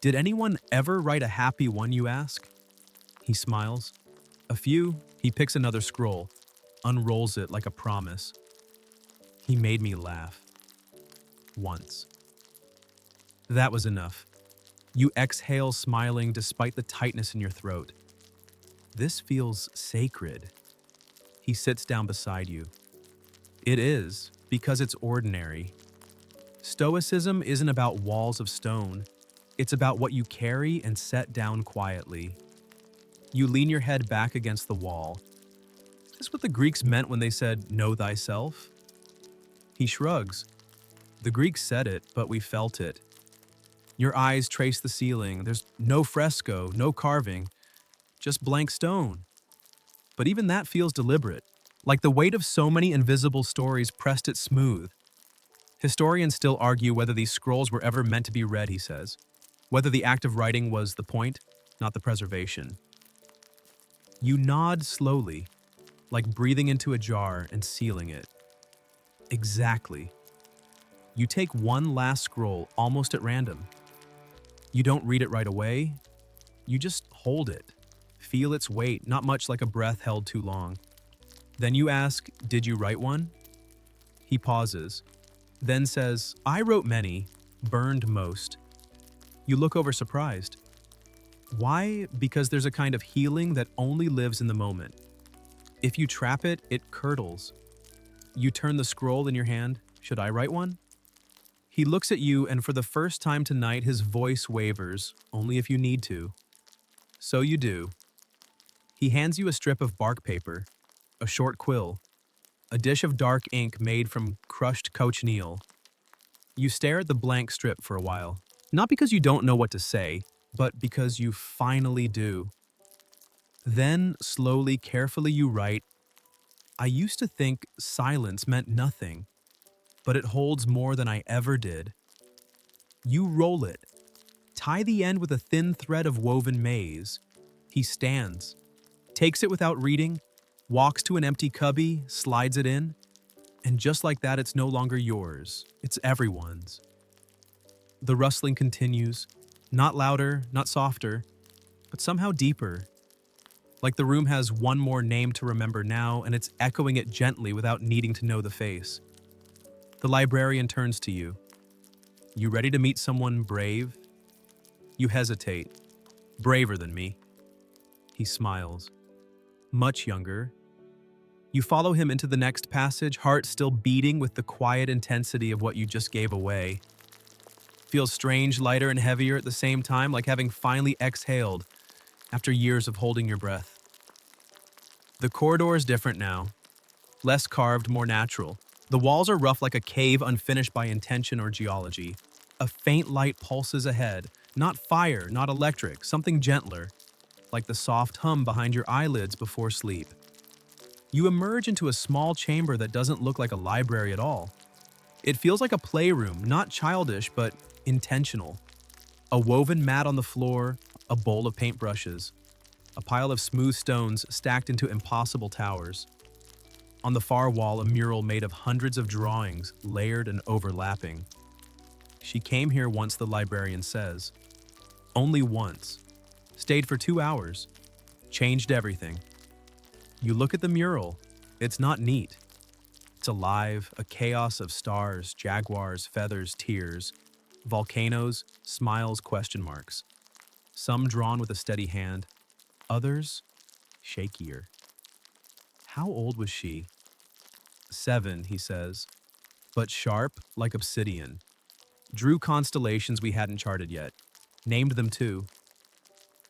Did anyone ever write a happy one, you ask? He smiles. A few. He picks another scroll, unrolls it like a promise. He made me laugh. Once. That was enough. You exhale, smiling despite the tightness in your throat. This feels sacred. He sits down beside you. It is, because it's ordinary. Stoicism isn't about walls of stone. It's about what you carry and set down quietly. You lean your head back against the wall. Is this what the Greeks meant when they said, "Know thyself"? He shrugs. The Greeks said it, but we felt it. Your eyes trace the ceiling. There's no fresco, no carving, just blank stone. But even that feels deliberate, like the weight of so many invisible stories pressed it smooth. Historians still argue whether these scrolls were ever meant to be read, he says. Whether the act of writing was the point, not the preservation. You nod slowly, like breathing into a jar and sealing it. Exactly. You take one last scroll almost at random. You don't read it right away. You just hold it. Feel its weight, not much like a breath held too long. Then you ask, "Did you write one?" He pauses, then says, "I wrote many, burned most." You look over surprised. Why? Because there's a kind of healing that only lives in the moment. If you trap it, it curdles. You turn the scroll in your hand. Should I write one? He looks at you, and for the first time tonight, his voice wavers, only if you need to. So you do. He hands you a strip of bark paper, a short quill, a dish of dark ink made from crushed cochineal. You stare at the blank strip for a while, not because you don't know what to say, but because you finally do. Then, slowly, carefully, you write, "I used to think silence meant nothing, but it holds more than I ever did." You roll it, tie the end with a thin thread of woven maize. He stands, takes it without reading, walks to an empty cubby, slides it in, and just like that, it's no longer yours. It's everyone's. The rustling continues, not louder, not softer, but somehow deeper. Like the room has one more name to remember now, and it's echoing it gently without needing to know the face. The librarian turns to you. You ready to meet someone brave? You hesitate. Braver than me. He smiles. Much younger. You follow him into the next passage, heart still beating with the quiet intensity of what you just gave away. Feels strange, lighter, and heavier at the same time, like having finally exhaled after years of holding your breath. The corridor is different now. Less carved, more natural. The walls are rough like a cave unfinished by intention or geology. A faint light pulses ahead. Not fire, not electric, something gentler, like the soft hum behind your eyelids before sleep. You emerge into a small chamber that doesn't look like a library at all. It feels like a playroom, not childish, but intentional. A woven mat on the floor, a bowl of paintbrushes, a pile of smooth stones stacked into impossible towers. On the far wall, a mural made of hundreds of drawings, layered and overlapping. She came here once, the librarian says. Only once. Stayed for 2 hours. Changed everything. You look at the mural. It's not neat. It's alive, a chaos of stars, jaguars, feathers, tears, volcanoes, smiles, question marks. Some drawn with a steady hand, others shakier. How old was she? 7, he says, but sharp like obsidian. Drew constellations we hadn't charted yet. Named them too.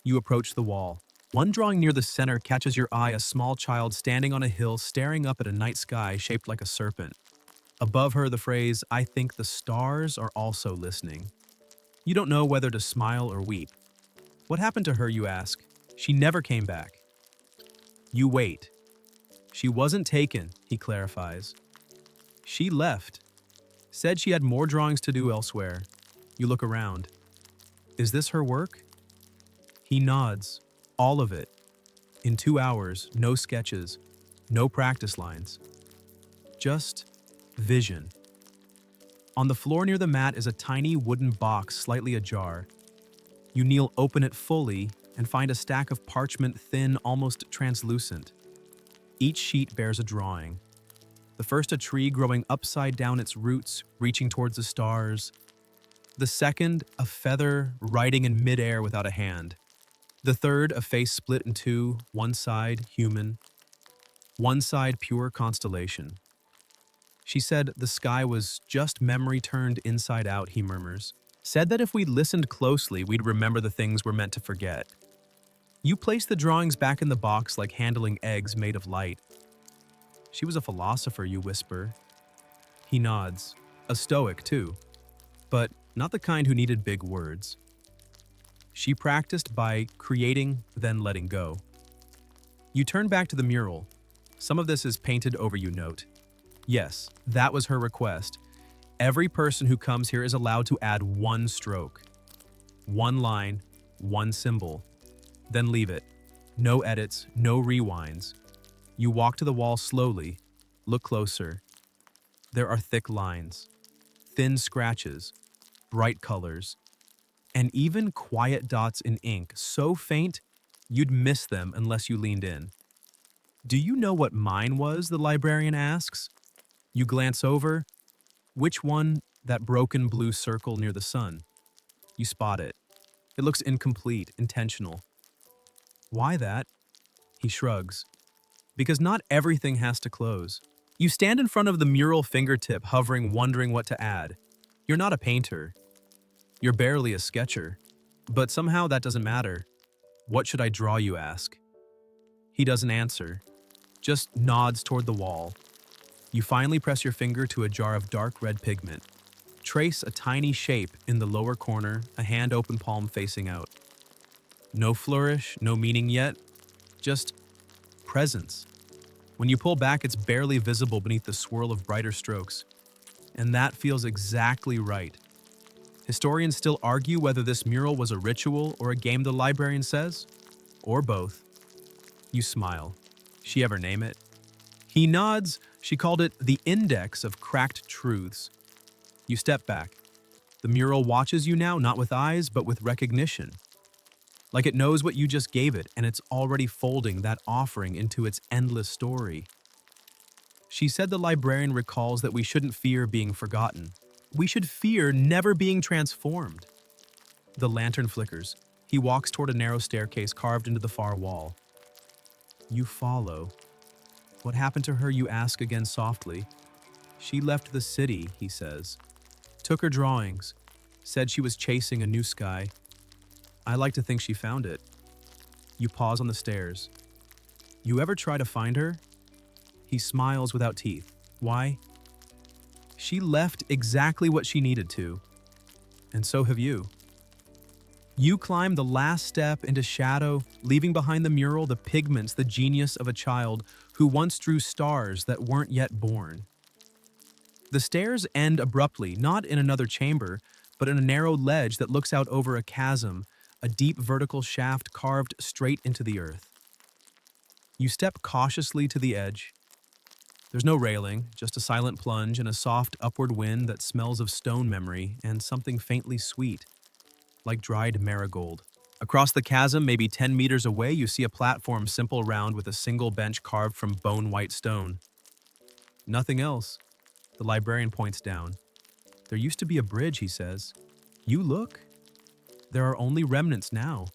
You approach the wall. One drawing near the center catches your eye, a small child standing on a hill staring up at a night sky shaped like a serpent. Above her, the phrase, "I think the stars are also listening." You don't know whether to smile or weep. What happened to her, you ask? She never came back. You wait. She wasn't taken, he clarifies. She left. Said she had more drawings to do elsewhere. You look around. Is this her work? He nods. All of it. In 2 hours, no sketches, no practice lines. Just vision. On the floor near the mat is a tiny wooden box slightly ajar. You kneel, open it fully, and find a stack of parchment thin, almost translucent. Each sheet bears a drawing. The first, a tree growing upside down its roots, reaching towards the stars. The second, a feather riding in midair without a hand. The third, a face split in two, one side human, one side pure constellation. She said the sky was just memory turned inside out, he murmurs. Said that if we listened closely, we'd remember the things we're meant to forget. You place the drawings back in the box like handling eggs made of light. She was a philosopher, you whisper. He nods. A Stoic, too. But not the kind who needed big words. She practiced by creating, then letting go. You turn back to the mural. Some of this is painted over, you note. Yes, that was her request. Every person who comes here is allowed to add one stroke. One line, one symbol. Then leave it. No edits, no rewinds. You walk to the wall slowly. Look closer. There are thick lines, thin scratches, bright colors, and even quiet dots in ink, so faint you'd miss them unless you leaned in. Do you know what mine was? The librarian asks. You glance over. Which one? That broken blue circle near the sun. You spot it. It looks incomplete, intentional. Why that? He shrugs. Because not everything has to close. You stand in front of the mural fingertip, hovering, wondering what to add. You're not a painter. You're barely a sketcher. But somehow that doesn't matter. What should I draw, you ask? He doesn't answer, just nods toward the wall. You finally press your finger to a jar of dark red pigment. Trace a tiny shape in the lower corner, a hand open palm facing out. No flourish, no meaning yet, just presence. When you pull back, it's barely visible beneath the swirl of brighter strokes. And that feels exactly right. Historians still argue whether this mural was a ritual or a game, the librarian says, or both. You smile. She ever name it? He nods. She called it the index of cracked truths. You step back. The mural watches you now, not with eyes, but with recognition. Like it knows what you just gave it, and it's already folding that offering into its endless story. She said the librarian recalls that we shouldn't fear being forgotten. We should fear never being transformed. The lantern flickers. He walks toward a narrow staircase carved into the far wall. You follow. What happened to her, you ask again softly. She left the city, he says. Took her drawings. Said she was chasing a new sky. I like to think she found it. You pause on the stairs. You ever try to find her? He smiles without teeth. Why? She left exactly what she needed to. And so have you. You climb the last step into shadow, leaving behind the mural the pigments, the genius of a child who once drew stars that weren't yet born. The stairs end abruptly, not in another chamber, but in a narrow ledge that looks out over a chasm, a deep vertical shaft carved straight into the earth. You step cautiously to the edge. There's no railing, just a silent plunge and a soft upward wind that smells of stone memory and something faintly sweet, like dried marigold. Across the chasm, maybe 10 meters away, you see a platform simple round with a single bench carved from bone-white stone. Nothing else. The librarian points down. There used to be a bridge, he says. You look. There are only remnants now.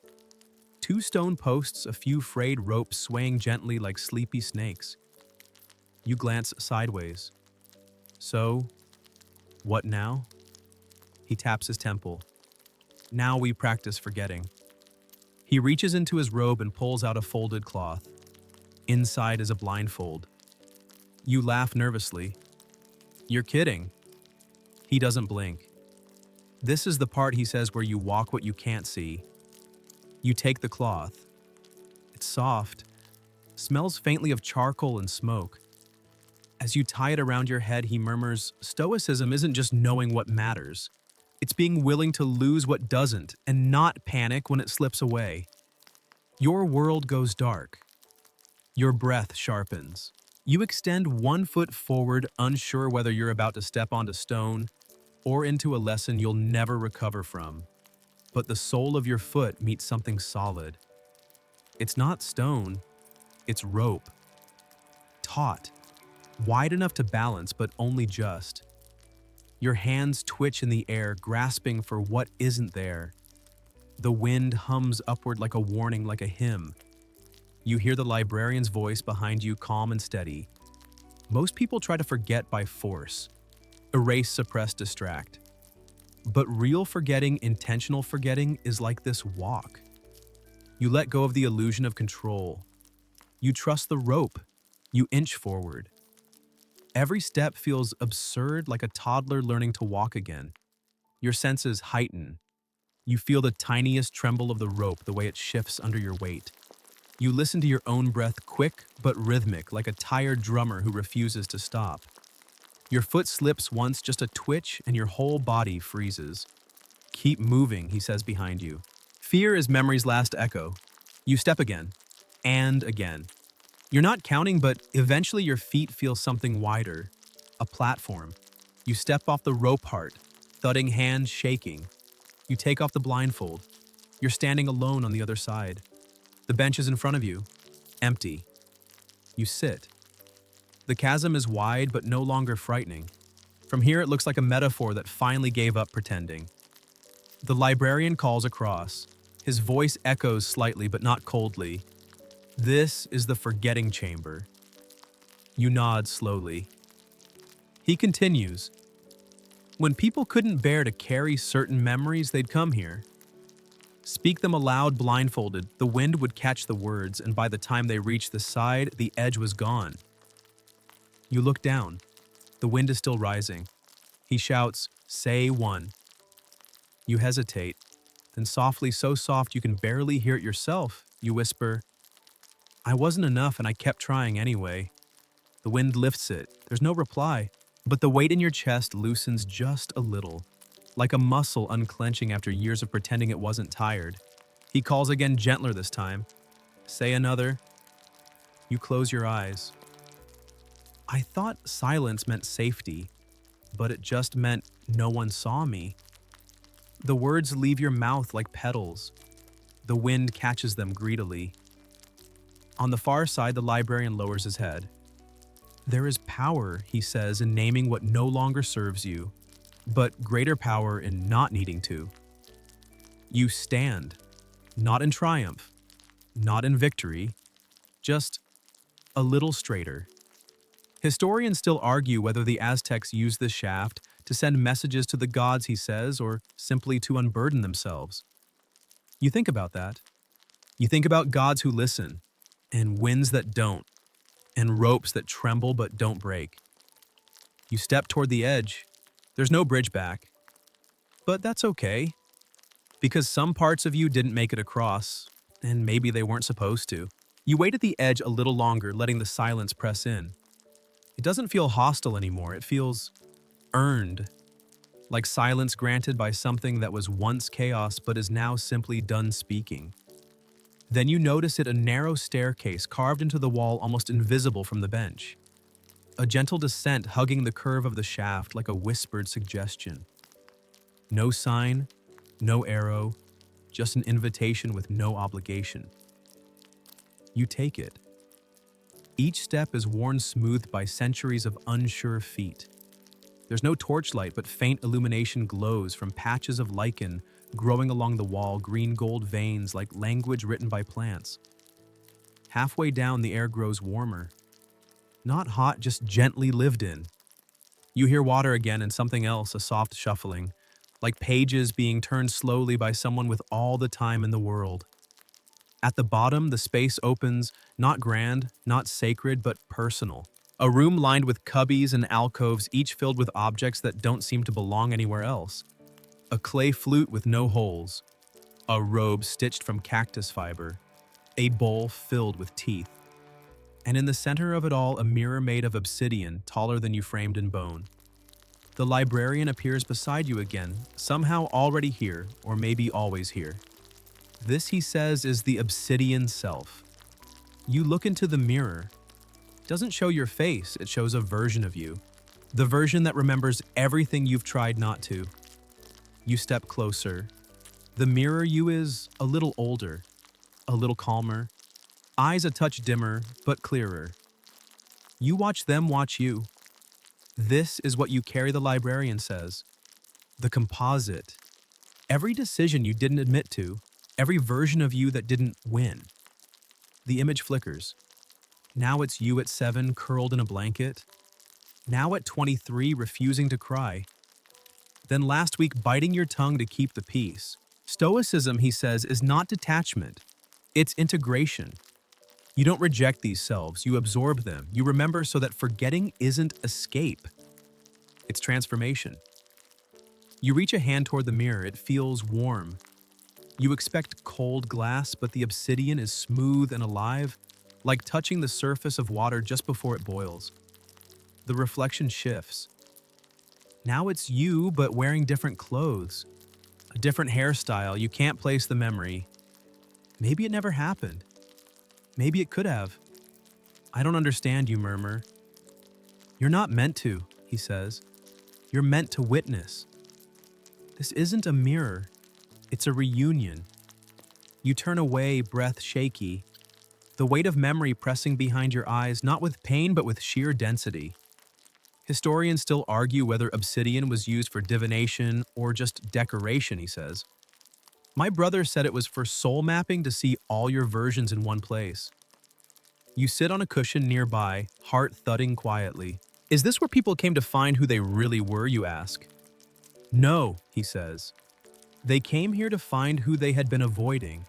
2 stone posts, a few frayed ropes swaying gently like sleepy snakes. You glance sideways. So, what now? He taps his temple. Now we practice forgetting. He reaches into his robe and pulls out a folded cloth. Inside is a blindfold. You laugh nervously. You're kidding. He doesn't blink. This is the part, he says, where you walk what you can't see. You take the cloth. It's soft. Smells faintly of charcoal and smoke. As you tie it around your head, he murmurs, Stoicism isn't just knowing what matters. It's being willing to lose what doesn't and not panic when it slips away. Your world goes dark. Your breath sharpens. You extend one foot forward, unsure whether you're about to step onto stone or into a lesson you'll never recover from. But the sole of your foot meets something solid. It's not stone, it's rope. Taut, wide enough to balance, but only just. Your hands twitch in the air, grasping for what isn't there. The wind hums upward like a warning, like a hymn. You hear the librarian's voice behind you, calm and steady. Most people try to forget by force. Erase, suppress, distract. But real forgetting, intentional forgetting, is like this walk. You let go of the illusion of control. You trust the rope. You inch forward. Every step feels absurd, like a toddler learning to walk again. Your senses heighten. You feel the tiniest tremble of the rope, the way it shifts under your weight. You listen to your own breath, quick but rhythmic, like a tired drummer who refuses to stop. Your foot slips once, just a twitch, and your whole body freezes. Keep moving, he says behind you. Fear is memory's last echo. You step again, and again. You're not counting, but eventually your feet feel something wider. A platform. You step off the rope heart, thudding hands shaking. You take off the blindfold. You're standing alone on the other side. The bench is in front of you, empty. You sit. The chasm is wide but no longer frightening. From here it looks like a metaphor that finally gave up pretending. The librarian calls across. His voice echoes slightly but not coldly. This is the forgetting chamber. You nod slowly. He continues. When people couldn't bear to carry certain memories, they'd come here. Speak them aloud blindfolded, the wind would catch the words, and by the time they reached the side, the edge was gone. You look down. The wind is still rising. He shouts, "Say one." You hesitate. Then softly, so soft you can barely hear it yourself, you whisper, "I wasn't enough and I kept trying anyway." The wind lifts it. There's no reply, but the weight in your chest loosens just a little. Like a muscle unclenching after years of pretending it wasn't tired. He calls again, gentler this time. "Say another." You close your eyes. I thought silence meant safety, but it just meant no one saw me. The words leave your mouth like petals. The wind catches them greedily. On the far side, the librarian lowers his head. There is power, he says, in naming what no longer serves you, but greater power in not needing to. You stand, not in triumph, not in victory, just a little straighter. Historians still argue whether the Aztecs used this shaft to send messages to the gods, he says, or simply to unburden themselves. You think about that. You think about gods who listen, and winds that don't, and ropes that tremble but don't break. You step toward the edge. There's no bridge back. But that's okay, because some parts of you didn't make it across, and maybe they weren't supposed to. You wait at the edge a little longer, letting the silence press in. It doesn't feel hostile anymore. It feels earned, like silence granted by something that was once chaos but is now simply done speaking. Then you notice it, a narrow staircase carved into the wall, almost invisible from the bench. A gentle descent hugging the curve of the shaft like a whispered suggestion. No sign, no arrow, just an invitation with no obligation. You take it. Each step is worn smooth by centuries of unsure feet. There's no torchlight, but faint illumination glows from patches of lichen growing along the wall, green gold veins like language written by plants. Halfway down, the air grows warmer. Not hot, just gently lived in. You hear water again and something else, a soft shuffling, like pages being turned slowly by someone with all the time in the world. At the bottom, the space opens, not grand, not sacred, but personal. A room lined with cubbies and alcoves, each filled with objects that don't seem to belong anywhere else. A clay flute with no holes. A robe stitched from cactus fiber. A bowl filled with teeth. And in the center of it all, a mirror made of obsidian, taller than you framed in bone. The librarian appears beside you again, somehow already here, or maybe always here. This, he says, is the obsidian self. You look into the mirror. It doesn't show your face, it shows a version of you. The version that remembers everything you've tried not to. You step closer. The mirror you is a little older, a little calmer, eyes a touch dimmer, but clearer. You watch them watch you. This is what you carry, the librarian says. The composite. Every decision you didn't admit to, every version of you that didn't win. The image flickers. Now it's you at 7, curled in a blanket. Now at 23, refusing to cry. Then last week, biting your tongue to keep the peace. Stoicism, he says, is not detachment. It's integration. You don't reject these selves, you absorb them. You remember so that forgetting isn't escape. It's transformation. You reach a hand toward the mirror, it feels warm. You expect cold glass, but the obsidian is smooth and alive, like touching the surface of water just before it boils. The reflection shifts. Now it's you, but wearing different clothes. A different hairstyle, you can't place the memory. Maybe it never happened. Maybe it could have. I don't understand, you murmur. You're not meant to, he says. You're meant to witness. This isn't a mirror. It's a reunion. You turn away, breath shaky. The weight of memory pressing behind your eyes, not with pain, but with sheer density. Historians still argue whether obsidian was used for divination or just decoration, he says. My brother said it was for soul mapping to see all your versions in one place. You sit on a cushion nearby, heart thudding quietly. Is this where people came to find who they really were, you ask? No, he says. They came here to find who they had been avoiding.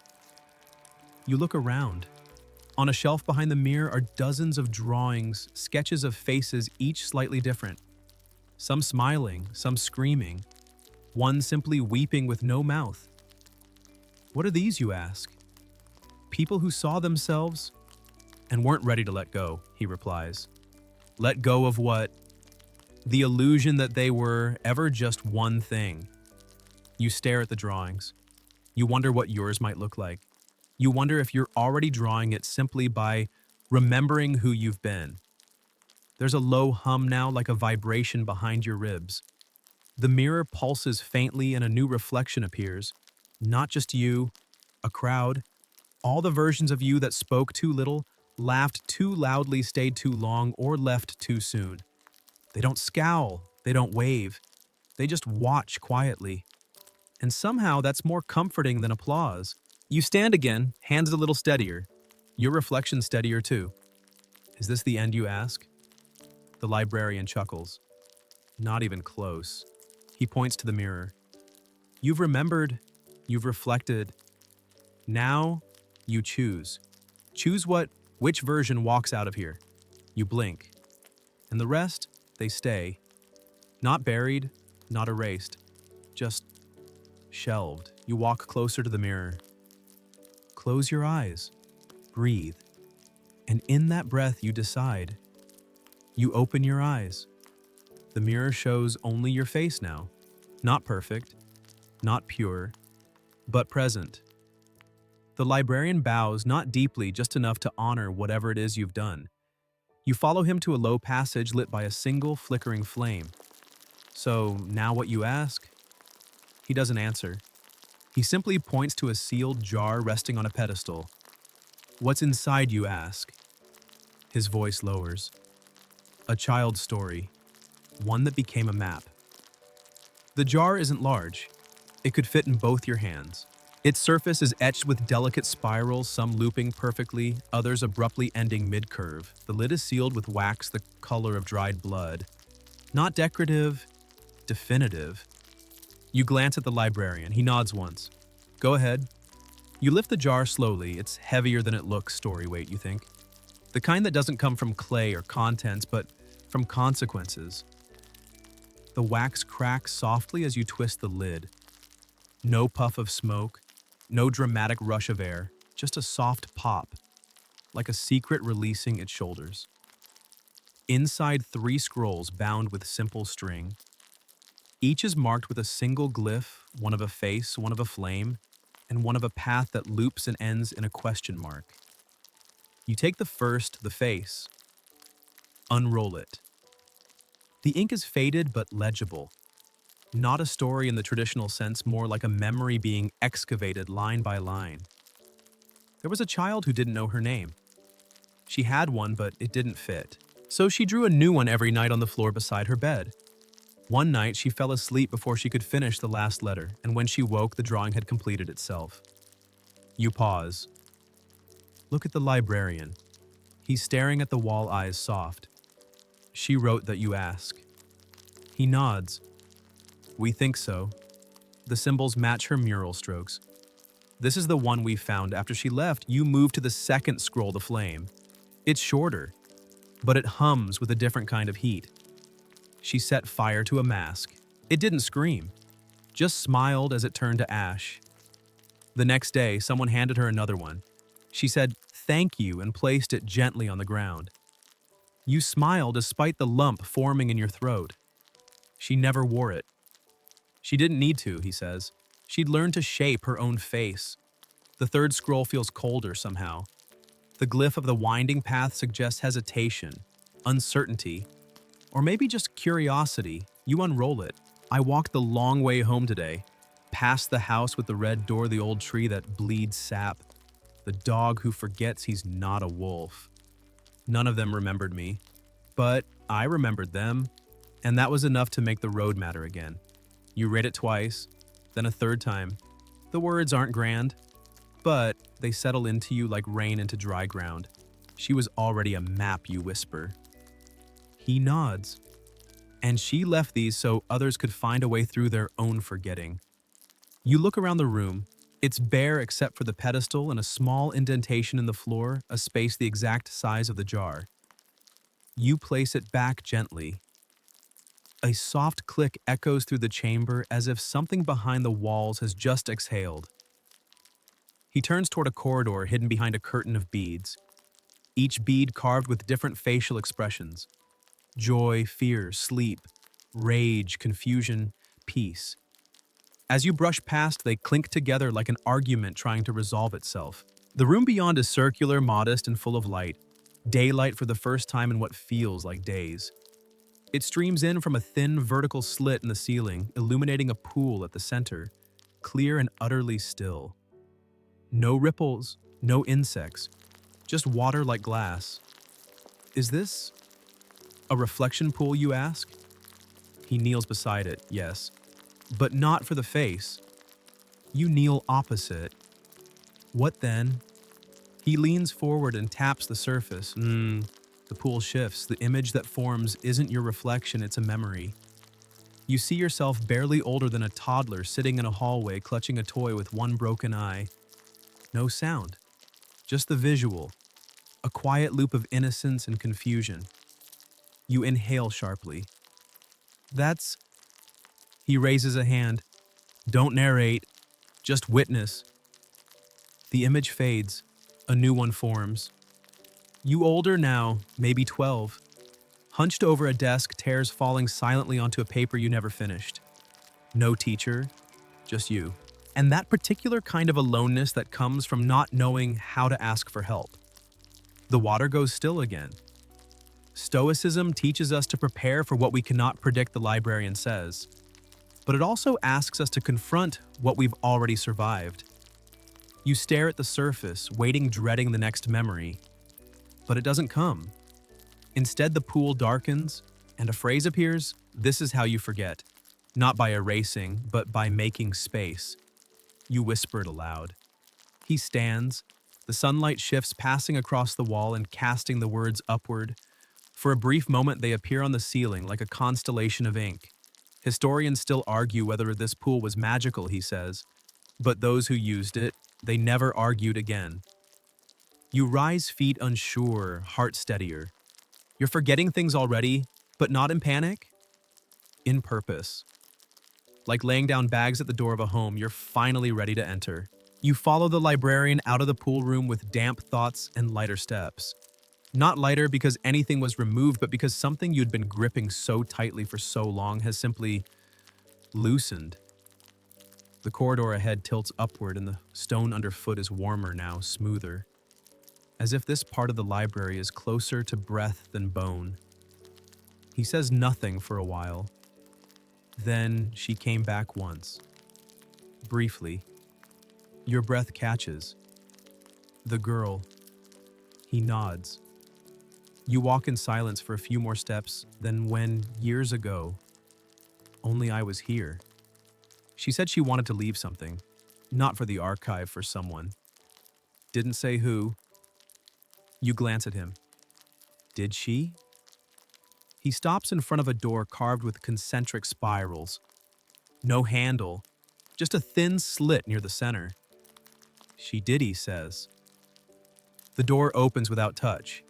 You look around. On a shelf behind the mirror are dozens of drawings, sketches of faces, each slightly different. Some smiling, some screaming, one simply weeping with no mouth. What are these, you ask? People who saw themselves and weren't ready to let go, he replies. Let go of what? The illusion that they were ever just one thing. You stare at the drawings. You wonder what yours might look like. You wonder if you're already drawing it simply by remembering who you've been. There's a low hum now, like a vibration behind your ribs. The mirror pulses faintly and a new reflection appears. Not just you, a crowd. All the versions of you that spoke too little, laughed too loudly, stayed too long, or left too soon. They don't scowl, they don't wave. They just watch quietly. And somehow that's more comforting than applause. You stand again, hands a little steadier. Your reflection steadier too. Is this the end, you ask? The librarian chuckles. Not even close. He points to the mirror. You've remembered, you've reflected. Now, you choose. Choose which version walks out of here. You blink. And the rest, they stay. Not buried, not erased. Just shelved. You walk closer to the mirror. Close your eyes. Breathe. And in that breath, you decide. You open your eyes. The mirror shows only your face now. Not perfect, not pure, but present. The librarian bows, not deeply, just enough to honor whatever it is you've done. You follow him to a low passage lit by a single flickering flame. So, now what, you ask? He doesn't answer. He simply points to a sealed jar resting on a pedestal. What's inside, you ask? His voice lowers. A child's story, one that became a map. The jar isn't large. It could fit in both your hands. Its surface is etched with delicate spirals, some looping perfectly, others abruptly ending mid-curve. The lid is sealed with wax the color of dried blood. Not decorative, definitive. You glance at the librarian. He nods once. Go ahead. You lift the jar slowly. It's heavier than it looks, story weight, you think. The kind that doesn't come from clay or contents, but from consequences. The wax cracks softly as you twist the lid. No puff of smoke, no dramatic rush of air, just a soft pop. like a secret releasing its shoulders. Inside 3 scrolls bound with simple string. Each is marked with a single glyph, one of a face, one of a flame, and one of a path that loops and ends in a question mark. You take the first, the face. Unroll it. The ink is faded but legible. Not a story in the traditional sense, more like a memory being excavated line by line. There was a child who didn't know her name. She had one, but it didn't fit. So she drew a new one every night on the floor beside her bed. One night, she fell asleep before she could finish the last letter, and when she woke, the drawing had completed itself. You pause. Look at the librarian. He's staring at the wall, eyes soft. She wrote that you ask. He nods. We think so. The symbols match her mural strokes. This is the one we found. After she left, you moved to the second scroll, the flame. It's shorter, but it hums with a different kind of heat. She set fire to a mask. It didn't scream, just smiled as it turned to ash. The next day, someone handed her another one. She said, "Thank you," and placed it gently on the ground. You smiled despite the lump forming in your throat. She never wore it. She didn't need to, he says. She'd learned to shape her own face. The third scroll feels colder somehow. The glyph of the winding path suggests hesitation, uncertainty, or maybe just curiosity. You unroll it. I walked the long way home today, past the house with the red door, the old tree that bleeds sap, the dog who forgets he's not a wolf. None of them remembered me, but I remembered them, and that was enough to make the road matter again. You read it twice, then a third time. The words aren't grand, but they settle into you like rain into dry ground. She was already a map, you whisper. He nods. And she left these so others could find a way through their own forgetting. You look around the room. It's bare except for the pedestal and a small indentation in the floor, a space the exact size of the jar. You place it back gently. A soft click echoes through the chamber as if something behind the walls has just exhaled. He turns toward a corridor hidden behind a curtain of beads, each bead carved with different facial expressions. Joy, fear, sleep, rage, confusion, peace. As you brush past, they clink together like an argument trying to resolve itself. The room beyond is circular, modest, and full of light. Daylight for the first time in what feels like days. It streams in from a thin vertical slit in the ceiling, illuminating a pool at the center, clear and utterly still. No ripples, no insects, just water like glass. Is this a reflection pool, you ask? He kneels beside it, yes, but not for the face. You kneel opposite. What then? He leans forward and taps the surface. The pool shifts. The image that forms isn't your reflection, it's a memory. You see yourself barely older than a toddler sitting in a hallway clutching a toy with one broken eye. No sound, just the visual, a quiet loop of innocence and confusion. You inhale sharply. That's... He raises a hand. Don't narrate, just witness. The image fades. A new one forms. You older now, maybe 12. Hunched over a desk, tears falling silently onto a paper you never finished. No teacher, just you. And that particular kind of aloneness that comes from not knowing how to ask for help. The water goes still again. Stoicism teaches us to prepare for what we cannot predict, the librarian says. But it also asks us to confront what we've already survived. You stare at the surface, waiting, dreading the next memory. But it doesn't come. Instead, the pool darkens, and a phrase appears, "This is how you forget." Not by erasing, but by making space. You whisper it aloud. He stands. The sunlight shifts, passing across the wall and casting the words upward. For a brief moment, they appear on the ceiling like a constellation of ink. Historians still argue whether this pool was magical, he says. But those who used it, they never argued again. You rise, feet unsure, heart steadier. You're forgetting things already, but not in panic. In purpose. Like laying down bags at the door of a home, you're finally ready to enter. You follow the librarian out of the pool room with damp thoughts and lighter steps. Not lighter because anything was removed, but because something you'd been gripping so tightly for so long has simply loosened. The corridor ahead tilts upward and the stone underfoot is warmer now, smoother. As if this part of the library is closer to breath than bone. He says nothing for a while. Then she came back once. Briefly. Your breath catches. The girl. He nods. You walk in silence for a few more steps, then when, years ago, only I was here. She said she wanted to leave something. Not for the archive, for someone. Didn't say who. You glance at him. Did she? He stops in front of a door carved with concentric spirals. No handle, just a thin slit near the center. She did, he says. The door opens without touch.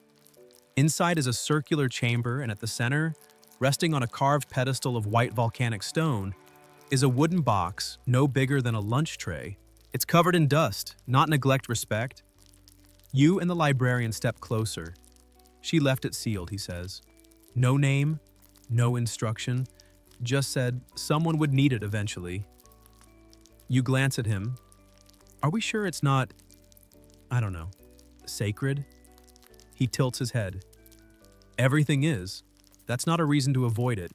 Inside is a circular chamber, and at the center, resting on a carved pedestal of white volcanic stone, is a wooden box no bigger than a lunch tray. It's covered in dust, not neglect respect. You and the librarian step closer. She left it sealed, he says. No name, no instruction, just said someone would need it eventually. You glance at him. Are we sure it's not, I don't know, sacred? He tilts his head. Everything is. That's not a reason to avoid it.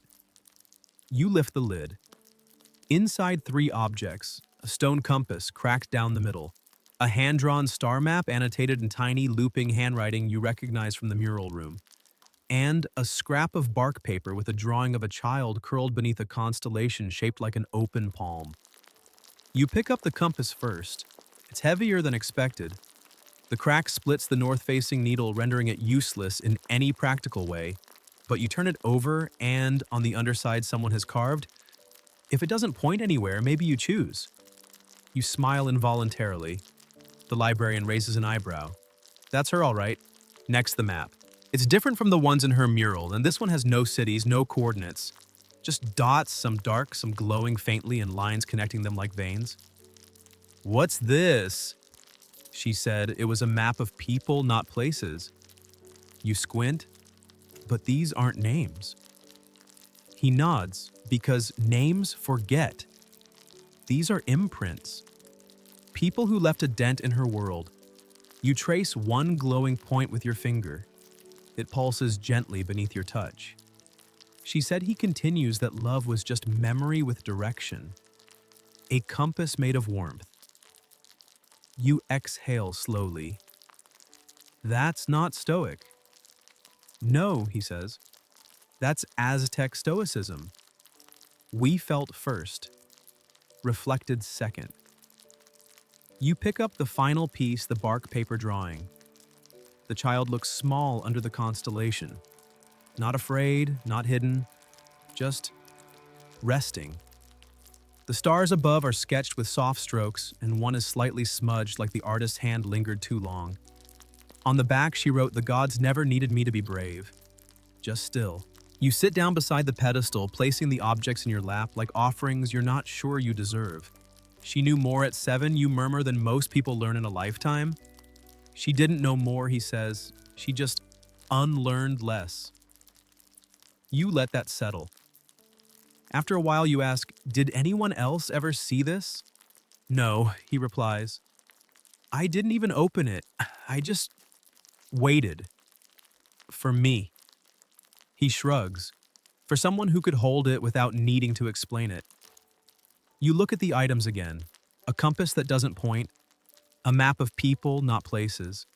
You lift the lid. Inside 3 objects, a stone compass cracked down the middle, a hand-drawn star map annotated in tiny, looping handwriting you recognize from the mural room, and a scrap of bark paper with a drawing of a child curled beneath a constellation shaped like an open palm. You pick up the compass first. It's heavier than expected. The crack splits the north-facing needle, rendering it useless in any practical way, but you turn it over and, on the underside someone has carved, if it doesn't point anywhere, maybe you choose. You smile involuntarily. The librarian raises an eyebrow. That's her, all right. Next, the map. It's different from the ones in her mural, and this one has no cities, no coordinates. Just dots, some dark, some glowing faintly, and lines connecting them like veins. What's this? She said it was a map of people, not places. You squint, but these aren't names. He nods, because names forget. These are imprints. People who left a dent in her world. You trace one glowing point with your finger. It pulses gently beneath your touch. She said he continues that love was just memory with direction. A compass made of warmth. You exhale slowly. That's not Stoic. No, he says. That's Aztec Stoicism. We felt first, reflected second. You pick up the final piece, the bark paper drawing. The child looks small under the constellation. Not afraid, not hidden, just resting. The stars above are sketched with soft strokes, and one is slightly smudged like the artist's hand lingered too long. On the back, she wrote, "The gods never needed me to be brave. Just still." You sit down beside the pedestal, placing the objects in your lap like offerings you're not sure you deserve. She knew more at 7, you murmur, than most people learn in a lifetime. She didn't know more, he says. She just unlearned less. You let that settle. After a while, you ask, did anyone else ever see this? No, he replies. I didn't even open it. I just waited. For me. He shrugs. For someone who could hold it without needing to explain it. You look at the items again. A compass that doesn't point. A map of people, not places.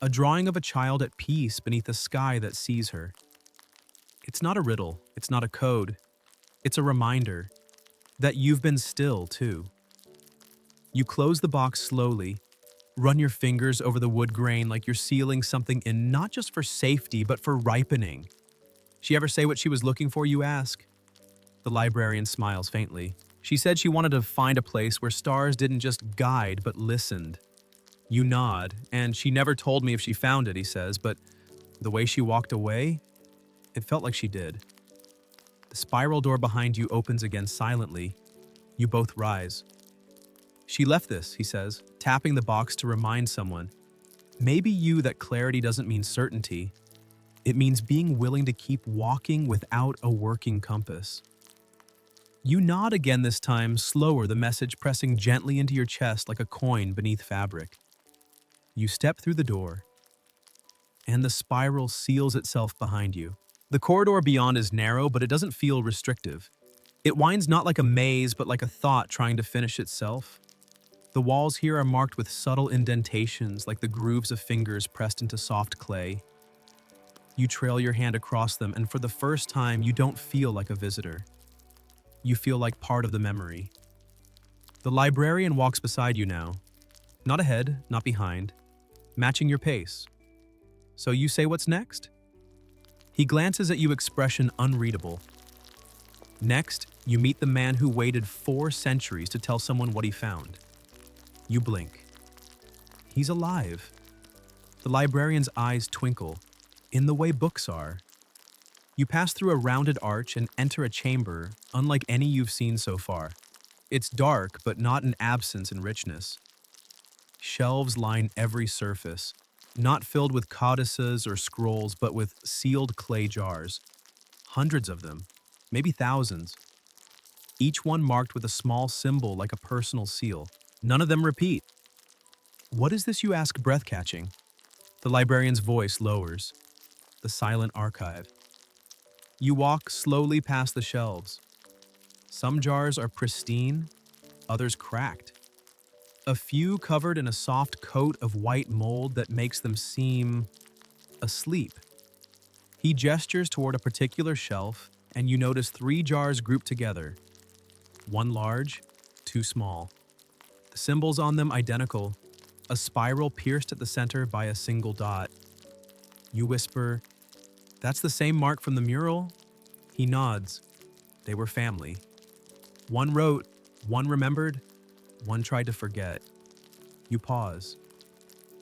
A drawing of a child at peace beneath a sky that sees her. It's not a riddle. It's not a code. It's a reminder that you've been still, too. You close the box slowly, run your fingers over the wood grain like you're sealing something in, not just for safety, but for ripening. She ever say what she was looking for, you ask? The librarian smiles faintly. She said she wanted to find a place where stars didn't just guide, but listened. You nod, and she never told me if she found it, he says, but the way she walked away, it felt like she did. The spiral door behind you opens again silently. You both rise. She left this, he says, tapping the box to remind someone. Maybe that clarity doesn't mean certainty. It means being willing to keep walking without a working compass. You nod again this time, slower, the message pressing gently into your chest like a coin beneath fabric. You step through the door, and the spiral seals itself behind you. The corridor beyond is narrow, but it doesn't feel restrictive. It winds not like a maze, but like a thought trying to finish itself. The walls here are marked with subtle indentations, like the grooves of fingers pressed into soft clay. You trail your hand across them, and for the first time, you don't feel like a visitor. You feel like part of the memory. The librarian walks beside you now. Not ahead, not behind, matching your pace. So you say what's next? He glances at you, expression unreadable. Next, you meet the man who waited 4 centuries to tell someone what he found. You blink. He's alive. The librarian's eyes twinkle, in the way books are. You pass through a rounded arch and enter a chamber unlike any you've seen so far. It's dark, but not an absence in richness. Shelves line every surface, not filled with codices or scrolls, but with sealed clay jars. Hundreds of them, maybe thousands. Each one marked with a small symbol like a personal seal. None of them repeat. What is this, you ask, breath-catching? The librarian's voice lowers. The silent archive. You walk slowly past the shelves. Some jars are pristine, others cracked. A few covered in a soft coat of white mold that makes them seem asleep. He gestures toward a particular shelf, and you notice 3 jars grouped together. 1 large, 2 small. The symbols on them identical, a spiral pierced at the center by a single dot. You whisper, "That's the same mark from the mural?" He nods. They were family. One wrote, one remembered, one tried to forget. You pause.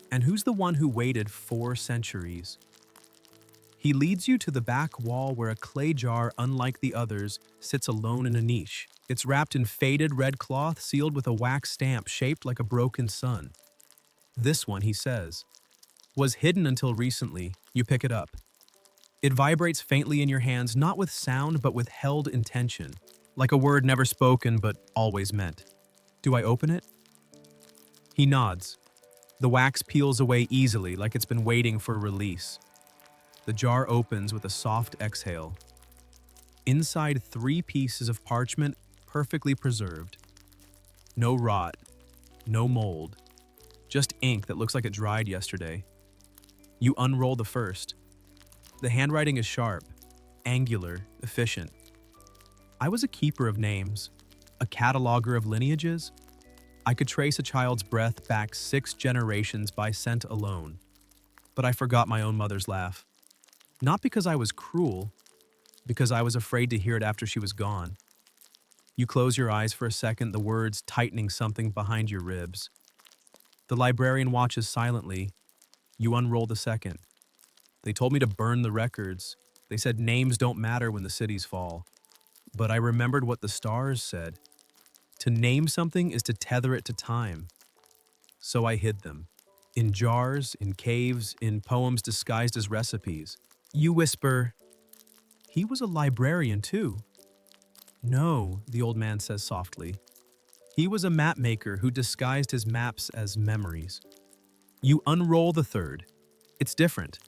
And who's the one who waited 4 centuries? He leads you to the back wall where a clay jar, unlike the others, sits alone in a niche. It's wrapped in faded red cloth, sealed with a wax stamp shaped like a broken sun. This one, he says, was hidden until recently. You pick it up. It vibrates faintly in your hands, not with sound, but with held intention, like a word never spoken but always meant. Do I open it? He nods. The wax peels away easily, like it's been waiting for release. The jar opens with a soft exhale. Inside, 3 pieces of parchment, perfectly preserved. No rot, no mold, just ink that looks like it dried yesterday. You unroll the first. The handwriting is sharp, angular, efficient. I was a keeper of names, a cataloger of lineages. I could trace a child's breath back 6 generations by scent alone. But I forgot my own mother's laugh. Not because I was cruel, because I was afraid to hear it after she was gone. You close your eyes for a second, the words tightening something behind your ribs. The librarian watches silently. You unroll the second. They told me to burn the records. They said names don't matter when the cities fall. But I remembered what the stars said. To name something is to tether it to time. So I hid them. In jars, in caves, in poems disguised as recipes. You whisper, "He was a librarian too." "No," the old man says softly. "He was a map maker who disguised his maps as memories." You unroll the third. It's different.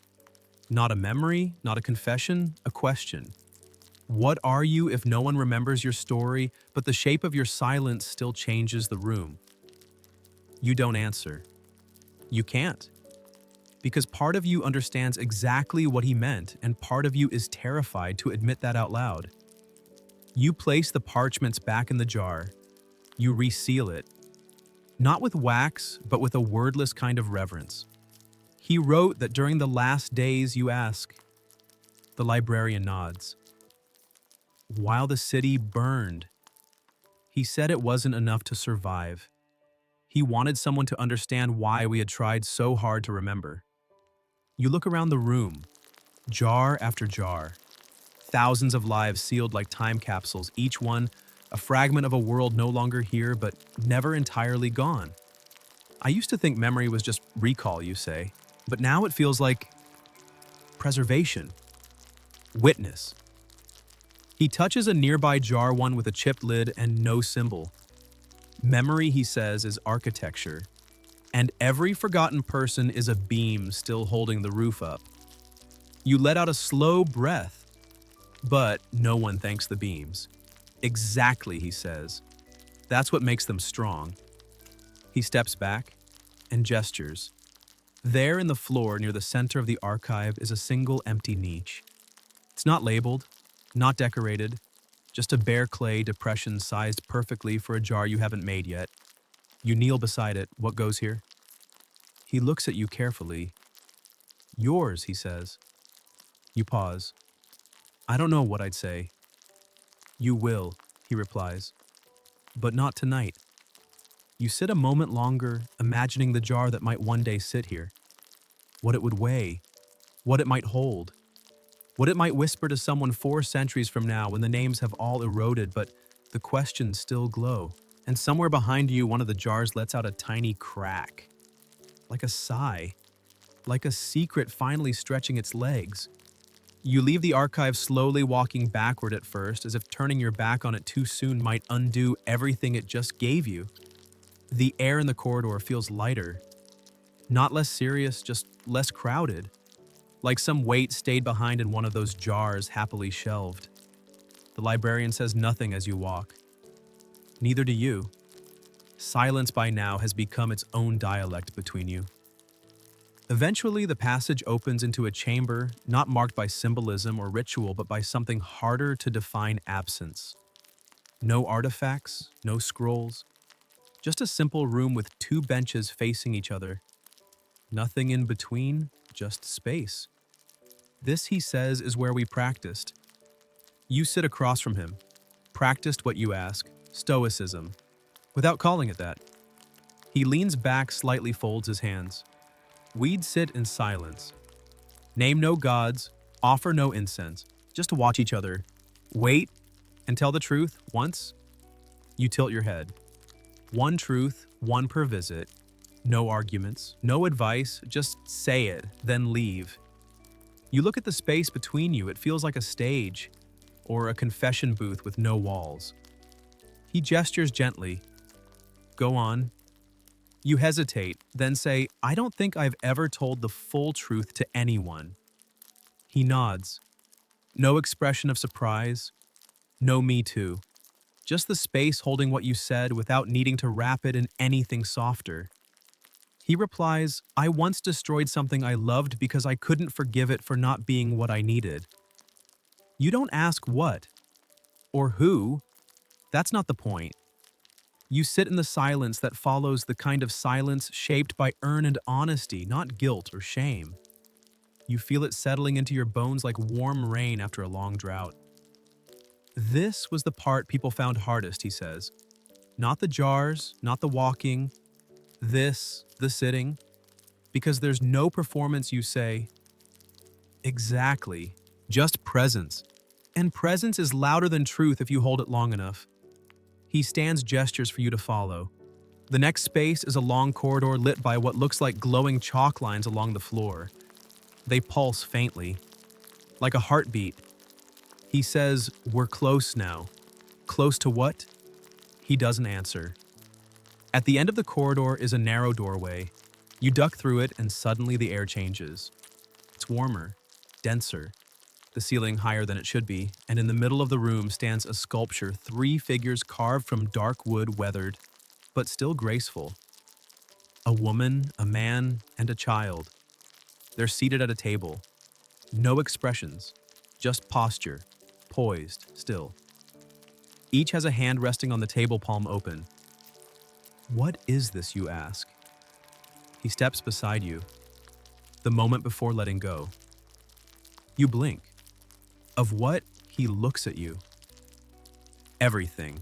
Not a memory, not a confession, a question. What are you if no one remembers your story, but the shape of your silence still changes the room? You don't answer. You can't. Because part of you understands exactly what he meant, and part of you is terrified to admit that out loud. You place the parchments back in the jar. You reseal it. Not with wax, but with a wordless kind of reverence. He wrote that during the last days you ask. The librarian nods. While the city burned. He said it wasn't enough to survive. He wanted someone to understand why we had tried so hard to remember. You look around the room, jar after jar. Thousands of lives sealed like time capsules, each one a fragment of a world no longer here but never entirely gone. I used to think memory was just recall, you say, but now it feels like preservation, witness. He touches a nearby jar, one with a chipped lid and no symbol. Memory, he says, is architecture, and every forgotten person is a beam still holding the roof up. You let out a slow breath, but no one thanks the beams. Exactly, he says. That's what makes them strong. He steps back and gestures. There in the floor near the center of the archive is a single empty niche. It's not labeled, not decorated, just a bare clay depression sized perfectly for a jar you haven't made yet. You kneel beside it. What goes here? He looks at you carefully. Yours, he says. You pause. I don't know what I'd say. You will, he replies. But not tonight. You sit a moment longer, imagining the jar that might one day sit here. What it would weigh. What it might hold. What it might whisper to someone 4 centuries from now when the names have all eroded, but the questions still glow. And somewhere behind you, one of the jars lets out a tiny crack. Like a sigh. Like a secret finally stretching its legs. You leave the archive slowly, walking backward at first, as if turning your back on it too soon might undo everything it just gave you. The air in the corridor feels lighter. Not less serious, just less crowded. Like some weight stayed behind in one of those jars happily shelved. The librarian says nothing as you walk. Neither do you. Silence by now has become its own dialect between you. Eventually, the passage opens into a chamber not marked by symbolism or ritual, but by something harder to define: absence. No artifacts, no scrolls, just a simple room with 2 benches facing each other. Nothing in between, just space. This, he says, is where we practiced. You sit across from him, practiced what you ask, Stoicism, without calling it that. He leans back, slightly folds his hands. We'd sit in silence. Name no gods, offer no incense, just to watch each other. Wait and tell the truth once. You tilt your head. One truth, one per visit. No arguments, no advice, just say it, then leave. You look at the space between you, it feels like a stage or a confession booth with no walls. He gestures gently. Go on. You hesitate, then say, I don't think I've ever told the full truth to anyone. He nods. No expression of surprise. No me too. Just the space holding what you said without needing to wrap it in anything softer. He replies, I once destroyed something I loved because I couldn't forgive it for not being what I needed. You don't ask what or who. That's not the point. You sit in the silence that follows, the kind of silence shaped by earned honesty, not guilt or shame. You feel it settling into your bones like warm rain after a long drought. This was the part people found hardest, he says. Not the jars, not the walking. This, the sitting. Because there's no performance, you say. Exactly. Just presence. And presence is louder than truth if you hold it long enough. He stands, gestures for you to follow. The next space is a long corridor lit by what looks like glowing chalk lines along the floor. They pulse faintly, like a heartbeat. He says, we're close now. Close to what? He doesn't answer. At the end of the corridor is a narrow doorway. You duck through it and suddenly the air changes. It's warmer, denser. The ceiling higher than it should be, and in the middle of the room stands a sculpture, 3 figures carved from dark wood, weathered, but still graceful. A woman, a man, and a child. They're seated at a table. No expressions, just posture, poised, still. Each has a hand resting on the table, palm open. What is this, you ask? He steps beside you, the moment before letting go. You blink. Of what? He looks at you. Everything.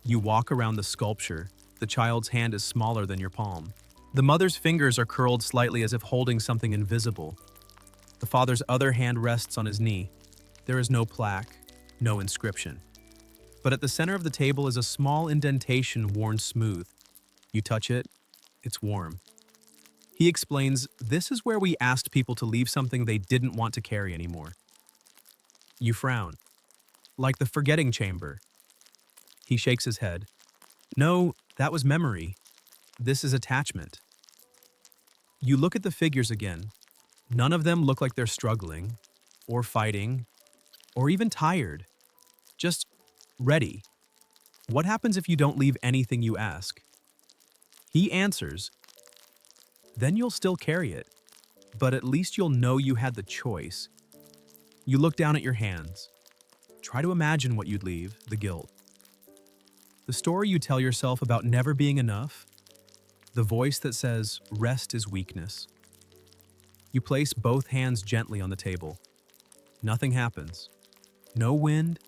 You walk around the sculpture. The child's hand is smaller than your palm. The mother's fingers are curled slightly as if holding something invisible. The father's other hand rests on his knee. There is no plaque, no inscription. But at the center of the table is a small indentation worn smooth. You touch it, it's warm. He explains, this is where we asked people to leave something they didn't want to carry anymore. You frown. Like the forgetting chamber. He shakes his head. No, that was memory. This is attachment. You look at the figures again. None of them look like they're struggling, or fighting, or even tired. Just ready. What happens if you don't leave anything you ask? He answers, then you'll still carry it, but at least you'll know you had the choice. You look down at your hands. Try to imagine what you'd leave, the guilt. The story you tell yourself about never being enough, the voice that says, rest is weakness. You place both hands gently on the table. Nothing happens. No wind,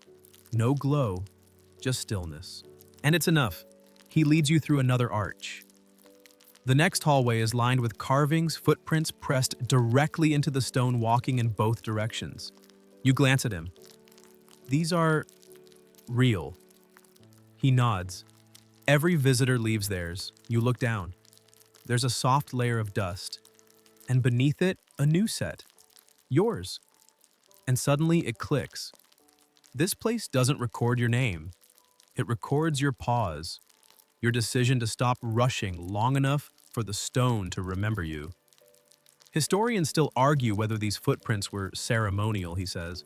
no glow, just stillness. And it's enough. He leads you through another arch. The next hallway is lined with carvings, footprints pressed directly into the stone, walking in both directions. You glance at him. These are real. He nods. Every visitor leaves theirs. You look down. There's a soft layer of dust, and beneath it, a new set. Yours. And suddenly it clicks. This place doesn't record your name. It records your pause, your decision to stop rushing long enough for the stone to remember you. Historians still argue whether these footprints were ceremonial, he says,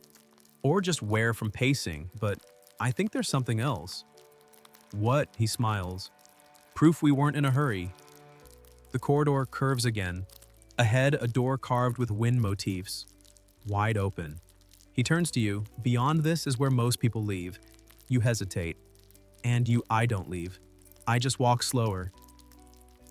or just wear from pacing, but I think there's something else. What? He smiles. Proof we weren't in a hurry. The corridor curves again. Ahead, a door carved with wind motifs. Wide open. He turns to you. Beyond this is where most people leave. You hesitate. And I don't leave. I just walk slower.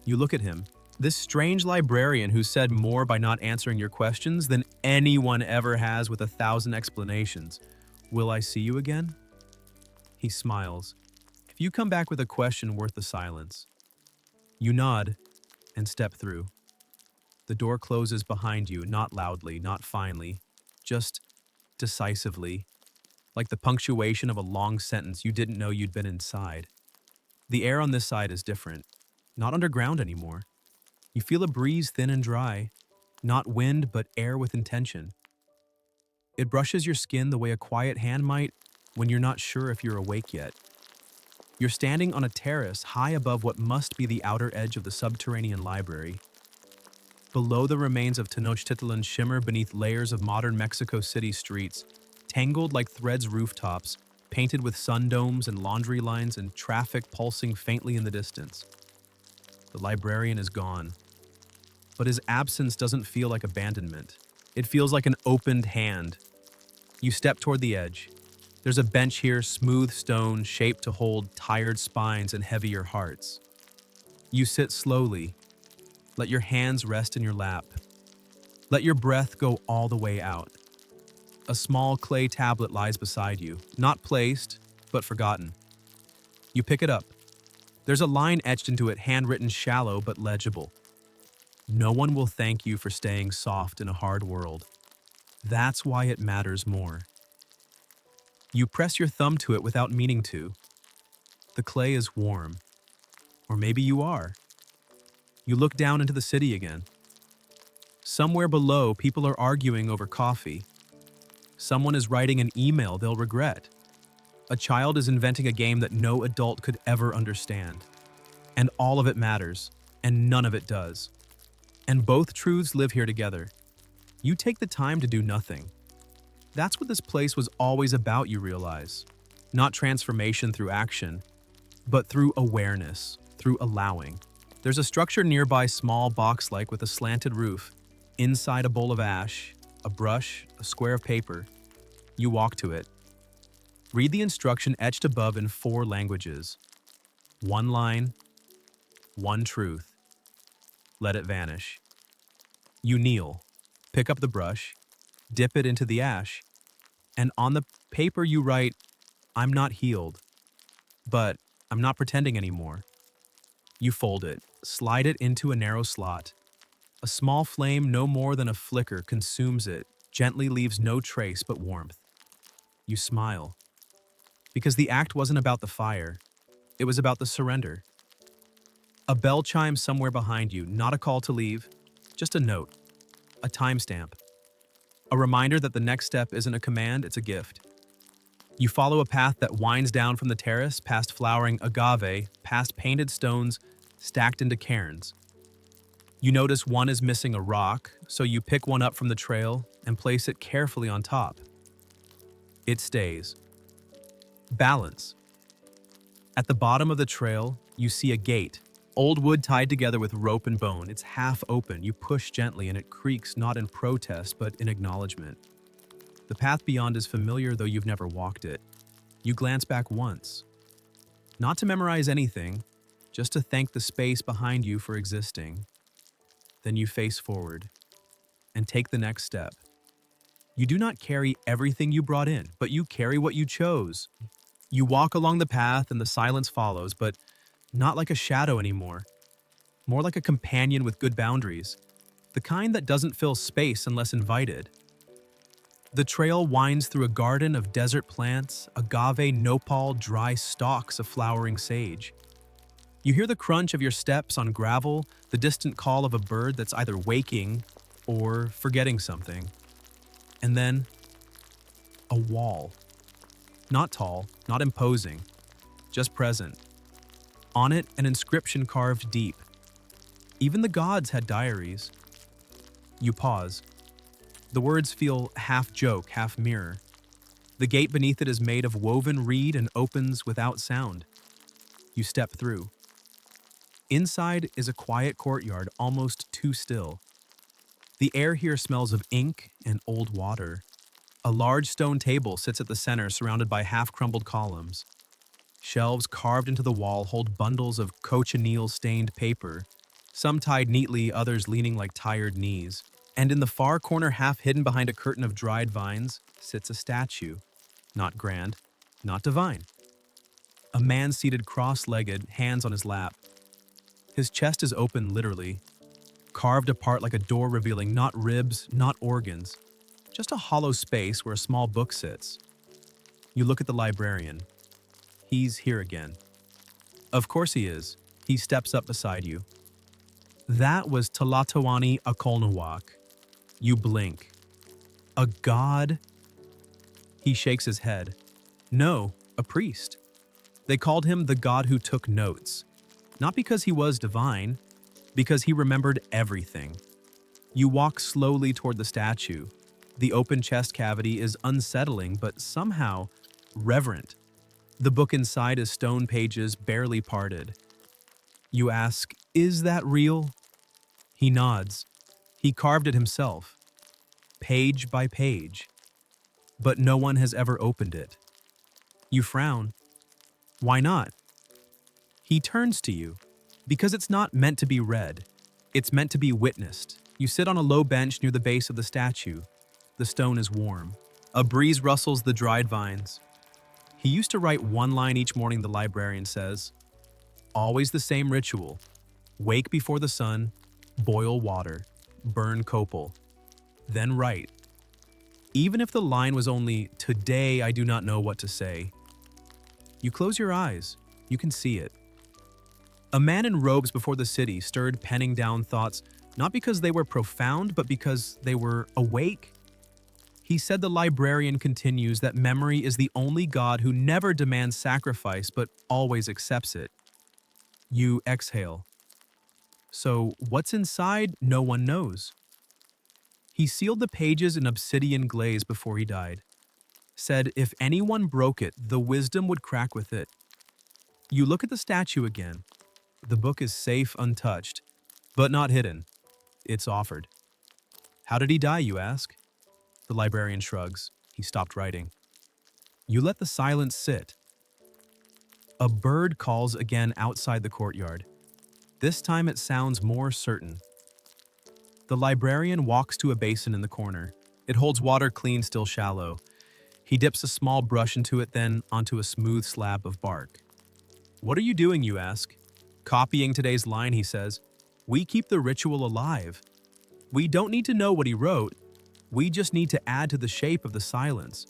You look at him. This strange librarian who said more by not answering your questions than anyone ever has with 1,000 explanations. Will I see you again? He smiles. If you come back with a question worth the silence. You nod and step through. The door closes behind you, not loudly, not finely, just decisively, like the punctuation of a long sentence you didn't know you'd been inside. The air on this side is different, not underground anymore. You feel a breeze thin and dry, not wind but air with intention. It brushes your skin the way a quiet hand might when you're not sure if you're awake yet. You're standing on a terrace high above what must be the outer edge of the subterranean library. Below, the remains of Tenochtitlan shimmer beneath layers of modern Mexico City streets, tangled like threads rooftops, painted with sun domes and laundry lines and traffic pulsing faintly in the distance. The librarian is gone. But his absence doesn't feel like abandonment. It feels like an opened hand. You step toward the edge. There's a bench here, smooth stone, shaped to hold tired spines and heavier hearts. You sit slowly. Let your hands rest in your lap. Let your breath go all the way out. A small clay tablet lies beside you, not placed, but forgotten. You pick it up. There's a line etched into it, handwritten shallow but legible. No one will thank you for staying soft in a hard world. That's why it matters more. You press your thumb to it without meaning to. The clay is warm. Or maybe you are. You look down into the city again. Somewhere below, people are arguing over coffee. Someone is writing an email they'll regret. A child is inventing a game that no adult could ever understand. And all of it matters, and none of it does. And both truths live here together. You take the time to do nothing. That's what this place was always about, you realize. Not transformation through action, but through awareness, through allowing. There's a structure nearby, small box-like with a slanted roof. Inside, a bowl of ash, a brush, a square of paper. You walk to it. Read the instruction etched above in 4 languages. 1 line, 1 truth. Let it vanish. You kneel, pick up the brush, dip it into the ash, and on the paper you write, I'm not healed, but I'm not pretending anymore. You fold it, slide it into a narrow slot. A small flame, no more than a flicker, consumes it, gently leaves no trace but warmth. You smile. Because the act wasn't about the fire, it was about the surrender. A bell chimes somewhere behind you, not a call to leave, just a note, a timestamp, a reminder that the next step isn't a command, it's a gift. You follow a path that winds down from the terrace, past flowering agave, past painted stones stacked into cairns. You notice one is missing a rock, so you pick one up from the trail and place it carefully on top. It stays. Balance. At the bottom of the trail, you see a gate. Old wood tied together with rope and bone. It's half open. You push gently and it creaks, not in protest, but in acknowledgement. The path beyond is familiar, though you've never walked it. You glance back once. Not to memorize anything, just to thank the space behind you for existing. Then you face forward and take the next step. You do not carry everything you brought in, but you carry what you chose. You walk along the path and the silence follows, but not like a shadow anymore. More like a companion with good boundaries, the kind that doesn't fill space unless invited. The trail winds through a garden of desert plants, agave, nopal, dry stalks of flowering sage. You hear the crunch of your steps on gravel, the distant call of a bird that's either waking or forgetting something. And then, a wall. Not tall, not imposing, just present. On it, an inscription carved deep. Even the gods had diaries. You pause. The words feel half joke, half mirror. The gate beneath it is made of woven reed and opens without sound. You step through. Inside is a quiet courtyard, almost too still. The air here smells of ink and old water. A large stone table sits at the center, surrounded by half-crumbled columns. Shelves carved into the wall hold bundles of cochineal-stained paper, some tied neatly, others leaning like tired knees. And in the far corner, half hidden behind a curtain of dried vines, sits a statue. Not grand, not divine. A man seated cross-legged, hands on his lap. His chest is open literally, carved apart like a door revealing not ribs, not organs, just a hollow space where a small book sits. You look at the librarian. He's here again. Of course he is. He steps up beside you. That was Talatawani Akolnawak. You blink. A god? He shakes his head. No, a priest. They called him the god who took notes. Not because he was divine, because he remembered everything. You walk slowly toward the statue. The open chest cavity is unsettling, but somehow reverent. The book inside is stone pages barely parted. You ask, "Is that real?" He nods. He carved it himself, page by page. But no one has ever opened it. You frown. Why not? He turns to you. Because it's not meant to be read. It's meant to be witnessed. You sit on a low bench near the base of the statue. The stone is warm. A breeze rustles the dried vines. He used to write one line each morning, the librarian says. Always the same ritual. Wake before the sun, boil water, burn copal, then write. Even if the line was only, "Today I do not know what to say." You close your eyes. You can see it. A man in robes before the city stirred penning down thoughts, not because they were profound, but because they were awake. He said the librarian continues that memory is the only god who never demands sacrifice, but always accepts it. You exhale. So what's inside, no one knows. He sealed the pages in obsidian glaze before he died. Said if anyone broke it, the wisdom would crack with it. You look at the statue again. The book is safe, untouched, but not hidden. It's offered. How did he die, you ask? The librarian shrugs. He stopped writing. You let the silence sit. A bird calls again outside the courtyard. This time it sounds more certain. The librarian walks to a basin in the corner. It holds water clean, still shallow. He dips a small brush into it, then onto a smooth slab of bark. What are you doing, you ask? Copying today's line, he says. We keep the ritual alive. We don't need to know what he wrote. We just need to add to the shape of the silence.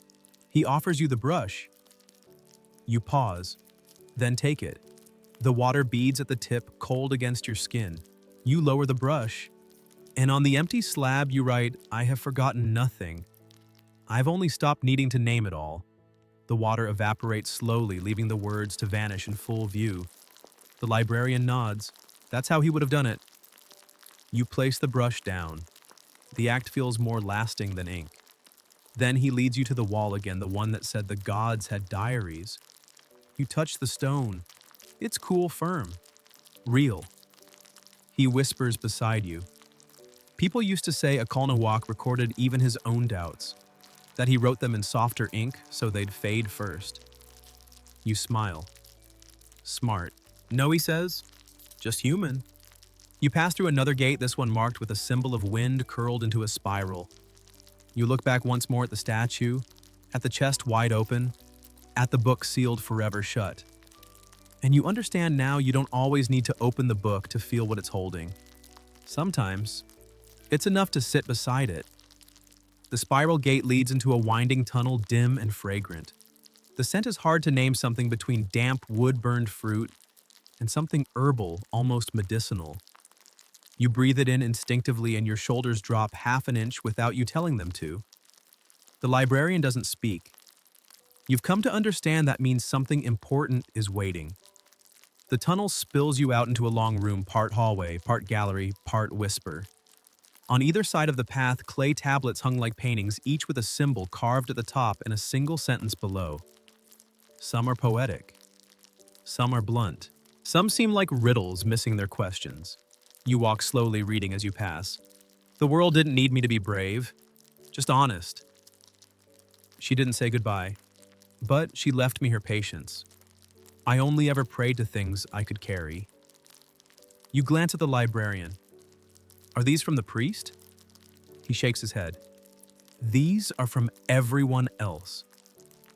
He offers you the brush. You pause, then take it. The water beads at the tip, cold against your skin. You lower the brush, and on the empty slab you write, "I have forgotten nothing. I've only stopped needing to name it all." The water evaporates slowly, leaving the words to vanish in full view. The librarian nods. That's how he would have done it. You place the brush down. The act feels more lasting than ink. Then he leads you to the wall again, the one that said the gods had diaries. You touch the stone. It's cool, firm. Real. He whispers beside you. People used to say Akolnawak recorded even his own doubts, that he wrote them in softer ink so they'd fade first. You smile. Smart. No, he says. Just human. You pass through another gate, this one marked with a symbol of wind curled into a spiral. You look back once more at the statue, at the chest wide open, at the book sealed forever shut. And you understand now you don't always need to open the book to feel what it's holding. Sometimes, it's enough to sit beside it. The spiral gate leads into a winding tunnel, dim and fragrant. The scent is hard to name, something between damp wood-burned fruit and something herbal, almost medicinal. You breathe it in instinctively and your shoulders drop half an inch without you telling them to. The librarian doesn't speak. You've come to understand that means something important is waiting. The tunnel spills you out into a long room, part hallway, part gallery, part whisper. On either side of the path, clay tablets hung like paintings, each with a symbol carved at the top and a single sentence below. Some are poetic. Some are blunt. Some seem like riddles missing their questions. You walk slowly, reading as you pass. The world didn't need me to be brave, just honest. She didn't say goodbye, but she left me her patience. I only ever prayed to things I could carry. You glance at the librarian. Are these from the priest? He shakes his head. These are from everyone else.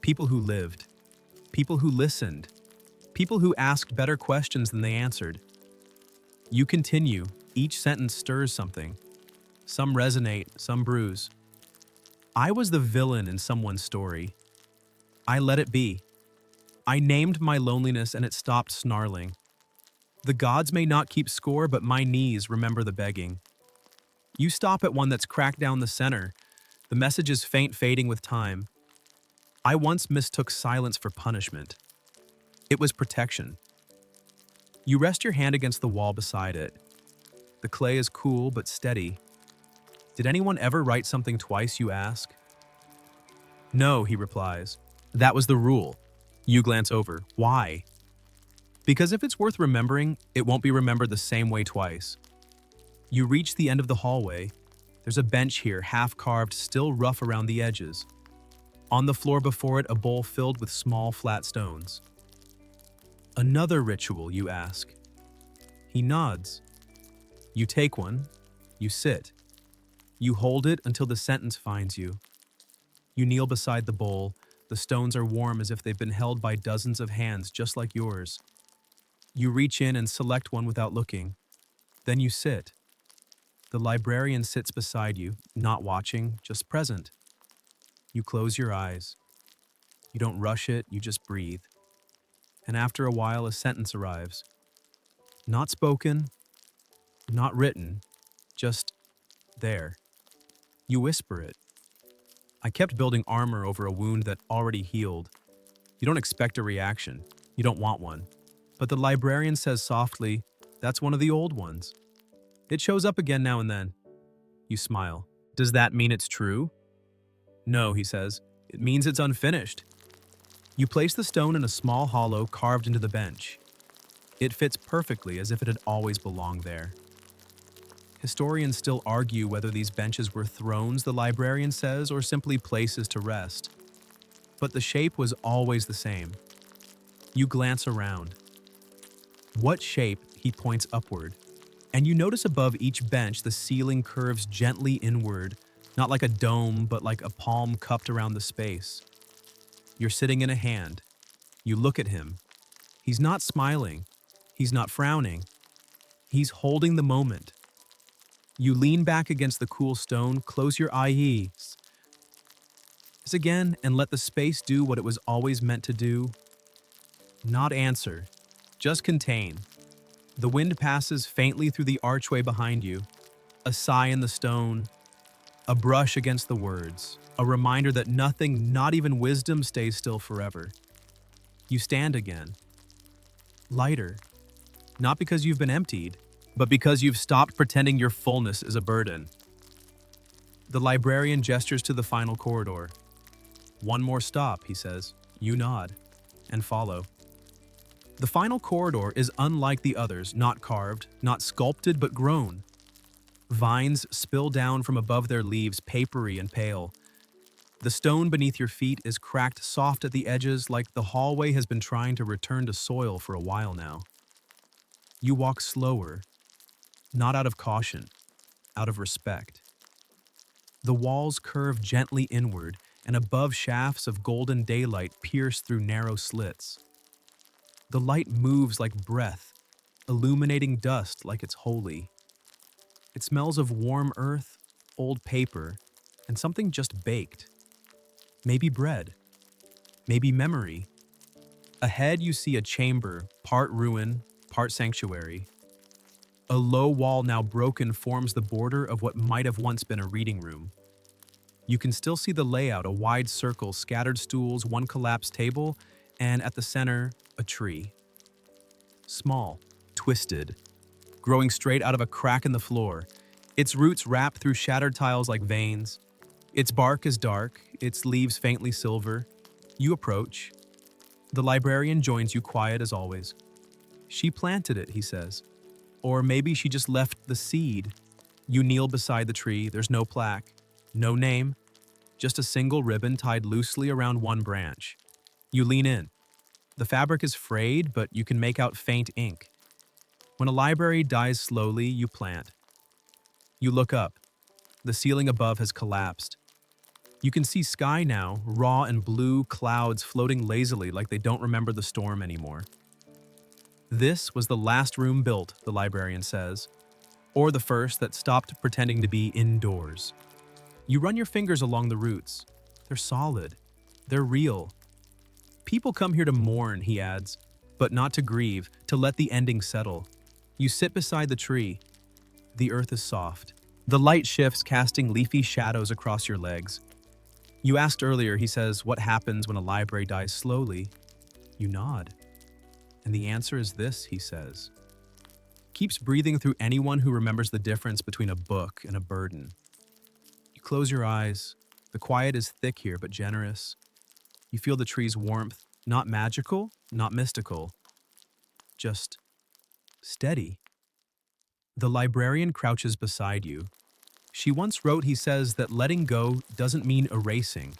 People who lived. People who listened. People who asked better questions than they answered. You continue. Each sentence stirs something. Some resonate, some bruise. I was the villain in someone's story. I let it be. I named my loneliness and it stopped snarling. The gods may not keep score, but my knees remember the begging. You stop at one that's cracked down the center. The message is faint, fading with time. I once mistook silence for punishment. It was protection. You rest your hand against the wall beside it. The clay is cool but steady. Did anyone ever write something twice, you ask? No, he replies. That was the rule. You glance over. Why? Because if it's worth remembering, it won't be remembered the same way twice. You reach the end of the hallway. There's a bench here, half carved, still rough around the edges. On the floor before it, a bowl filled with small, flat stones. Another ritual, you ask. He nods. You take one. You sit. You hold it until the sentence finds you. You kneel beside the bowl. The stones are warm as if they've been held by dozens of hands just like yours. You reach in and select one without looking. Then you sit. The librarian sits beside you, not watching, just present. You close your eyes. You don't rush it, you just breathe. And after a while, a sentence arrives. Not spoken, not written, just there. You whisper it. I kept building armor over a wound that already healed. You don't expect a reaction. You don't want one. But the librarian says softly, that's one of the old ones. It shows up again now and then. You smile. Does that mean it's true? No, he says. It means it's unfinished. You place the stone in a small hollow carved into the bench. It fits perfectly as if it had always belonged there. Historians still argue whether these benches were thrones, the librarian says, or simply places to rest. But the shape was always the same. You glance around. What shape? He points upward. And you notice above each bench the ceiling curves gently inward, not like a dome, but like a palm cupped around the space. You're sitting in a hand. You look at him. He's not smiling. He's not frowning. He's holding the moment. You lean back against the cool stone, close your eyes again, and let the space do what it was always meant to do. Not answer, just contain. The wind passes faintly through the archway behind you, a sigh in the stone, a brush against the words, a reminder that nothing, not even wisdom, stays still forever. You stand again, lighter, not because you've been emptied, but because you've stopped pretending your fullness is a burden. The librarian gestures to the final corridor. One more stop, he says. You nod and follow. The final corridor is unlike the others, not carved, not sculpted, but grown. Vines spill down from above their leaves, papery and pale. The stone beneath your feet is cracked soft at the edges, like the hallway has been trying to return to soil for a while now. You walk slower, not out of caution, out of respect. The walls curve gently inward, and above shafts of golden daylight pierce through narrow slits. The light moves like breath, illuminating dust like it's holy. It smells of warm earth, old paper, and something just baked. Maybe bread. Maybe memory. Ahead you see a chamber, part ruin, part sanctuary. A low wall now broken forms the border of what might have once been a reading room. You can still see the layout, a wide circle, scattered stools, one collapsed table, and at the center, a tree. Small, twisted, growing straight out of a crack in the floor. Its roots wrap through shattered tiles like veins. Its bark is dark, its leaves faintly silver. You approach. The librarian joins you, quiet as always. She planted it, he says. Or maybe she just left the seed. You kneel beside the tree, there's no plaque, no name, just a single ribbon tied loosely around one branch. You lean in. The fabric is frayed, but you can make out faint ink. When a library dies slowly, you plant. You look up. The ceiling above has collapsed. You can see sky now, raw and blue clouds floating lazily like they don't remember the storm anymore. This was the last room built, the librarian says, or the first that stopped pretending to be indoors. You run your fingers along the roots. They're solid. They're real. People come here to mourn, he adds, but not to grieve, to let the ending settle. You sit beside the tree. The earth is soft. The light shifts, casting leafy shadows across your legs. You asked earlier, he says, what happens when a library dies slowly? You nod. And the answer is this, he says. Keeps breathing through anyone who remembers the difference between a book and a burden. You close your eyes. The quiet is thick here, but generous. You feel the tree's warmth, not magical, not mystical, just steady. The librarian crouches beside you. She once wrote, he says, that letting go doesn't mean erasing.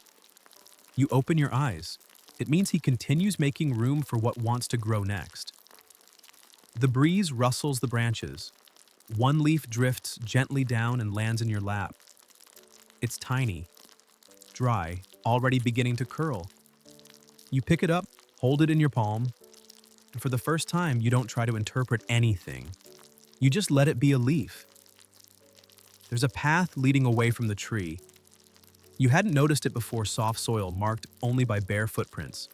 You open your eyes. It means he continues making room for what wants to grow next. The breeze rustles the branches. One leaf drifts gently down and lands in your lap. It's tiny, dry, already beginning to curl. You pick it up, hold it in your palm, and for the first time, you don't try to interpret anything. You just let it be a leaf. There's a path leading away from the tree. You hadn't noticed it before, soft soil marked only by bare footprints.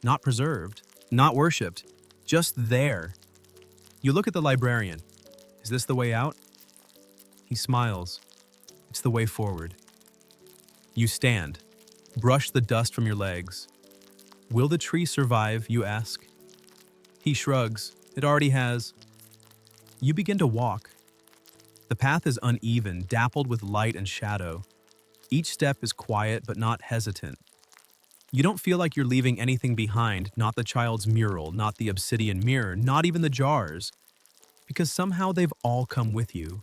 Not preserved, not worshipped, just there. You look at the librarian. Is this the way out? He smiles. It's the way forward. You stand, brush the dust from your legs. Will the tree survive, you ask? He shrugs. It already has. You begin to walk. The path is uneven, dappled with light and shadow. Each step is quiet but not hesitant. You don't feel like you're leaving anything behind, not the child's mural, not the obsidian mirror, not even the jars, because somehow they've all come with you.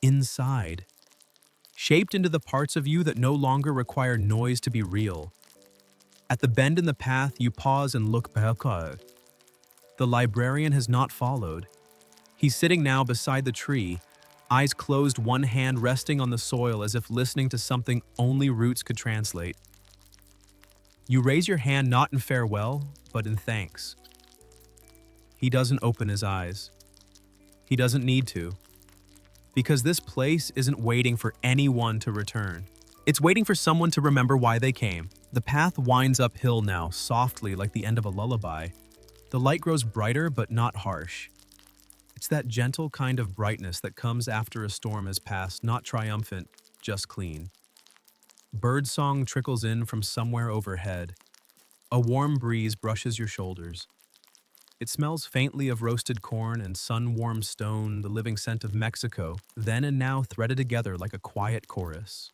Inside. Shaped into the parts of you that no longer require noise to be real. At the bend in the path, you pause and look back. The librarian has not followed. He's sitting now beside the tree, eyes closed, one hand resting on the soil as if listening to something only roots could translate. You raise your hand not in farewell, but in thanks. He doesn't open his eyes. He doesn't need to. Because this place isn't waiting for anyone to return. It's waiting for someone to remember why they came. The path winds uphill now, softly like the end of a lullaby. The light grows brighter but not harsh. It's that gentle kind of brightness that comes after a storm has passed, not triumphant, just clean. Birdsong trickles in from somewhere overhead. A warm breeze brushes your shoulders. It smells faintly of roasted corn and sun-warmed stone, the living scent of Mexico, then and now threaded together like a quiet chorus.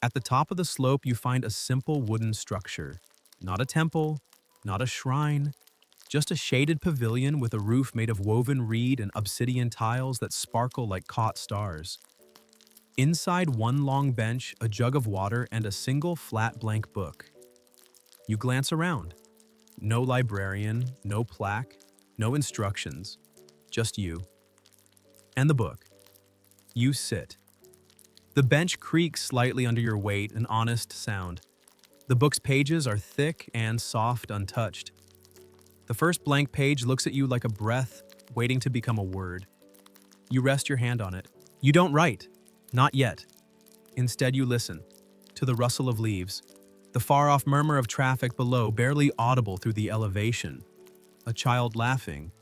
At the top of the slope, you find a simple wooden structure. Not a temple, not a shrine, just a shaded pavilion with a roof made of woven reed and obsidian tiles that sparkle like caught stars. Inside one long bench, a jug of water, and a single flat blank book. You glance around. No librarian, no plaque, no instructions, just you. And the book. You sit. The bench creaks slightly under your weight, an honest sound. The book's pages are thick and soft, untouched. The first blank page looks at you like a breath waiting to become a word. You rest your hand on it. You don't write. Not yet. Instead, you listen to the rustle of leaves, the far-off murmur of traffic below, barely audible through the elevation. A child laughing,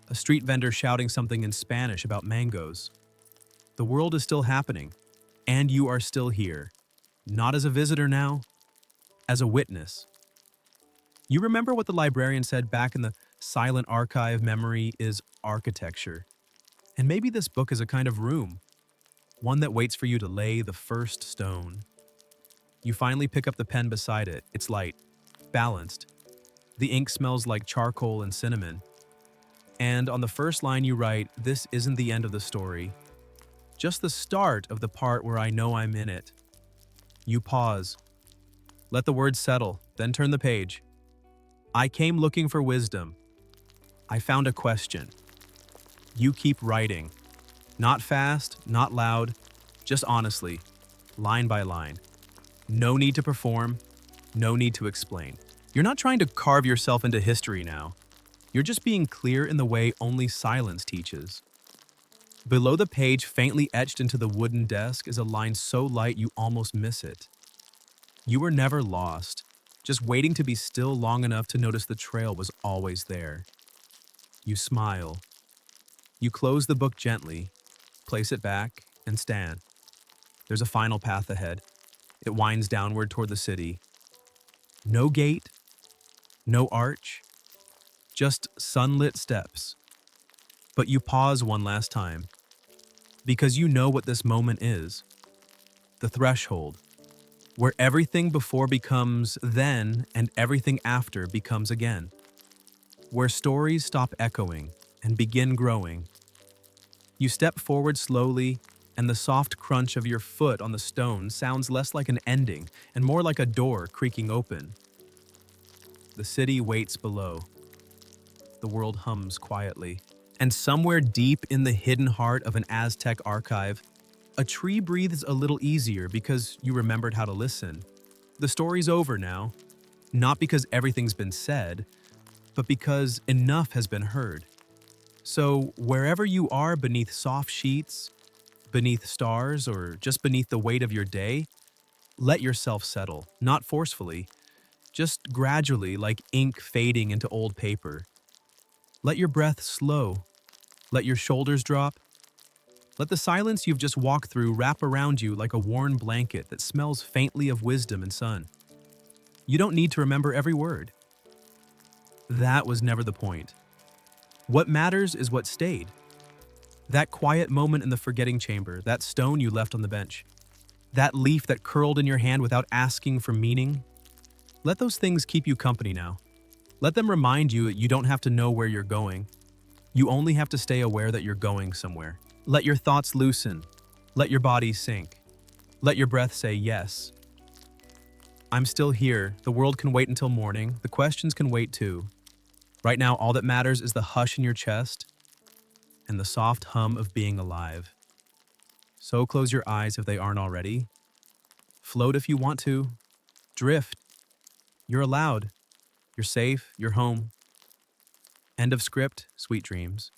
a street vendor shouting something in Spanish about mangoes. The world is still happening, and you are still here. Not as a visitor now, as a witness. You remember what the librarian said back in the silent archive: memory is architecture. And maybe this book is a kind of room, one that waits for you to lay the first stone. You finally pick up the pen beside it. It's light, balanced. The ink smells like charcoal and cinnamon. And on the first line you write, "This isn't the end of the story, just the start of the part where I know I'm in it." You pause. Let the words settle, then turn the page. I came looking for wisdom. I found a question. You keep writing. Not fast, not loud, just honestly, line by line. No need to perform, no need to explain. You're not trying to carve yourself into history now. You're just being clear in the way only silence teaches. Below the page, faintly etched into the wooden desk, is a line so light you almost miss it. You were never lost, just waiting to be still long enough to notice the trail was always there. You smile. You close the book gently, place it back, and stand. There's a final path ahead. It winds downward toward the city. No gate, no arch, just sunlit steps. But you pause one last time, because you know what this moment is. The threshold, where everything before becomes then and everything after becomes again. Where stories stop echoing and begin growing. You step forward slowly, and the soft crunch of your foot on the stone sounds less like an ending and more like a door creaking open. The city waits below. The world hums quietly. And somewhere deep in the hidden heart of an Aztec archive, a tree breathes a little easier because you remembered how to listen. The story's over now, not because everything's been said, but because enough has been heard. So wherever you are, beneath soft sheets, beneath stars, or just beneath the weight of your day, let yourself settle, not forcefully, just gradually, like ink fading into old paper. Let your breath slow. Let your shoulders drop. Let the silence you've just walked through wrap around you like a worn blanket that smells faintly of wisdom and sun. You don't need to remember every word. That was never the point. What matters is what stayed. That quiet moment in the forgetting chamber, that stone you left on the bench, that leaf that curled in your hand without asking for meaning. Let those things keep you company now. Let them remind you that you don't have to know where you're going. You only have to stay aware that you're going somewhere. Let your thoughts loosen. Let your body sink. Let your breath say yes. I'm still here. The world can wait until morning. The questions can wait too. Right now, all that matters is the hush in your chest and the soft hum of being alive. So close your eyes if they aren't already. Float if you want to. Drift. You're allowed. You're safe. You're home. End of script. Sweet dreams.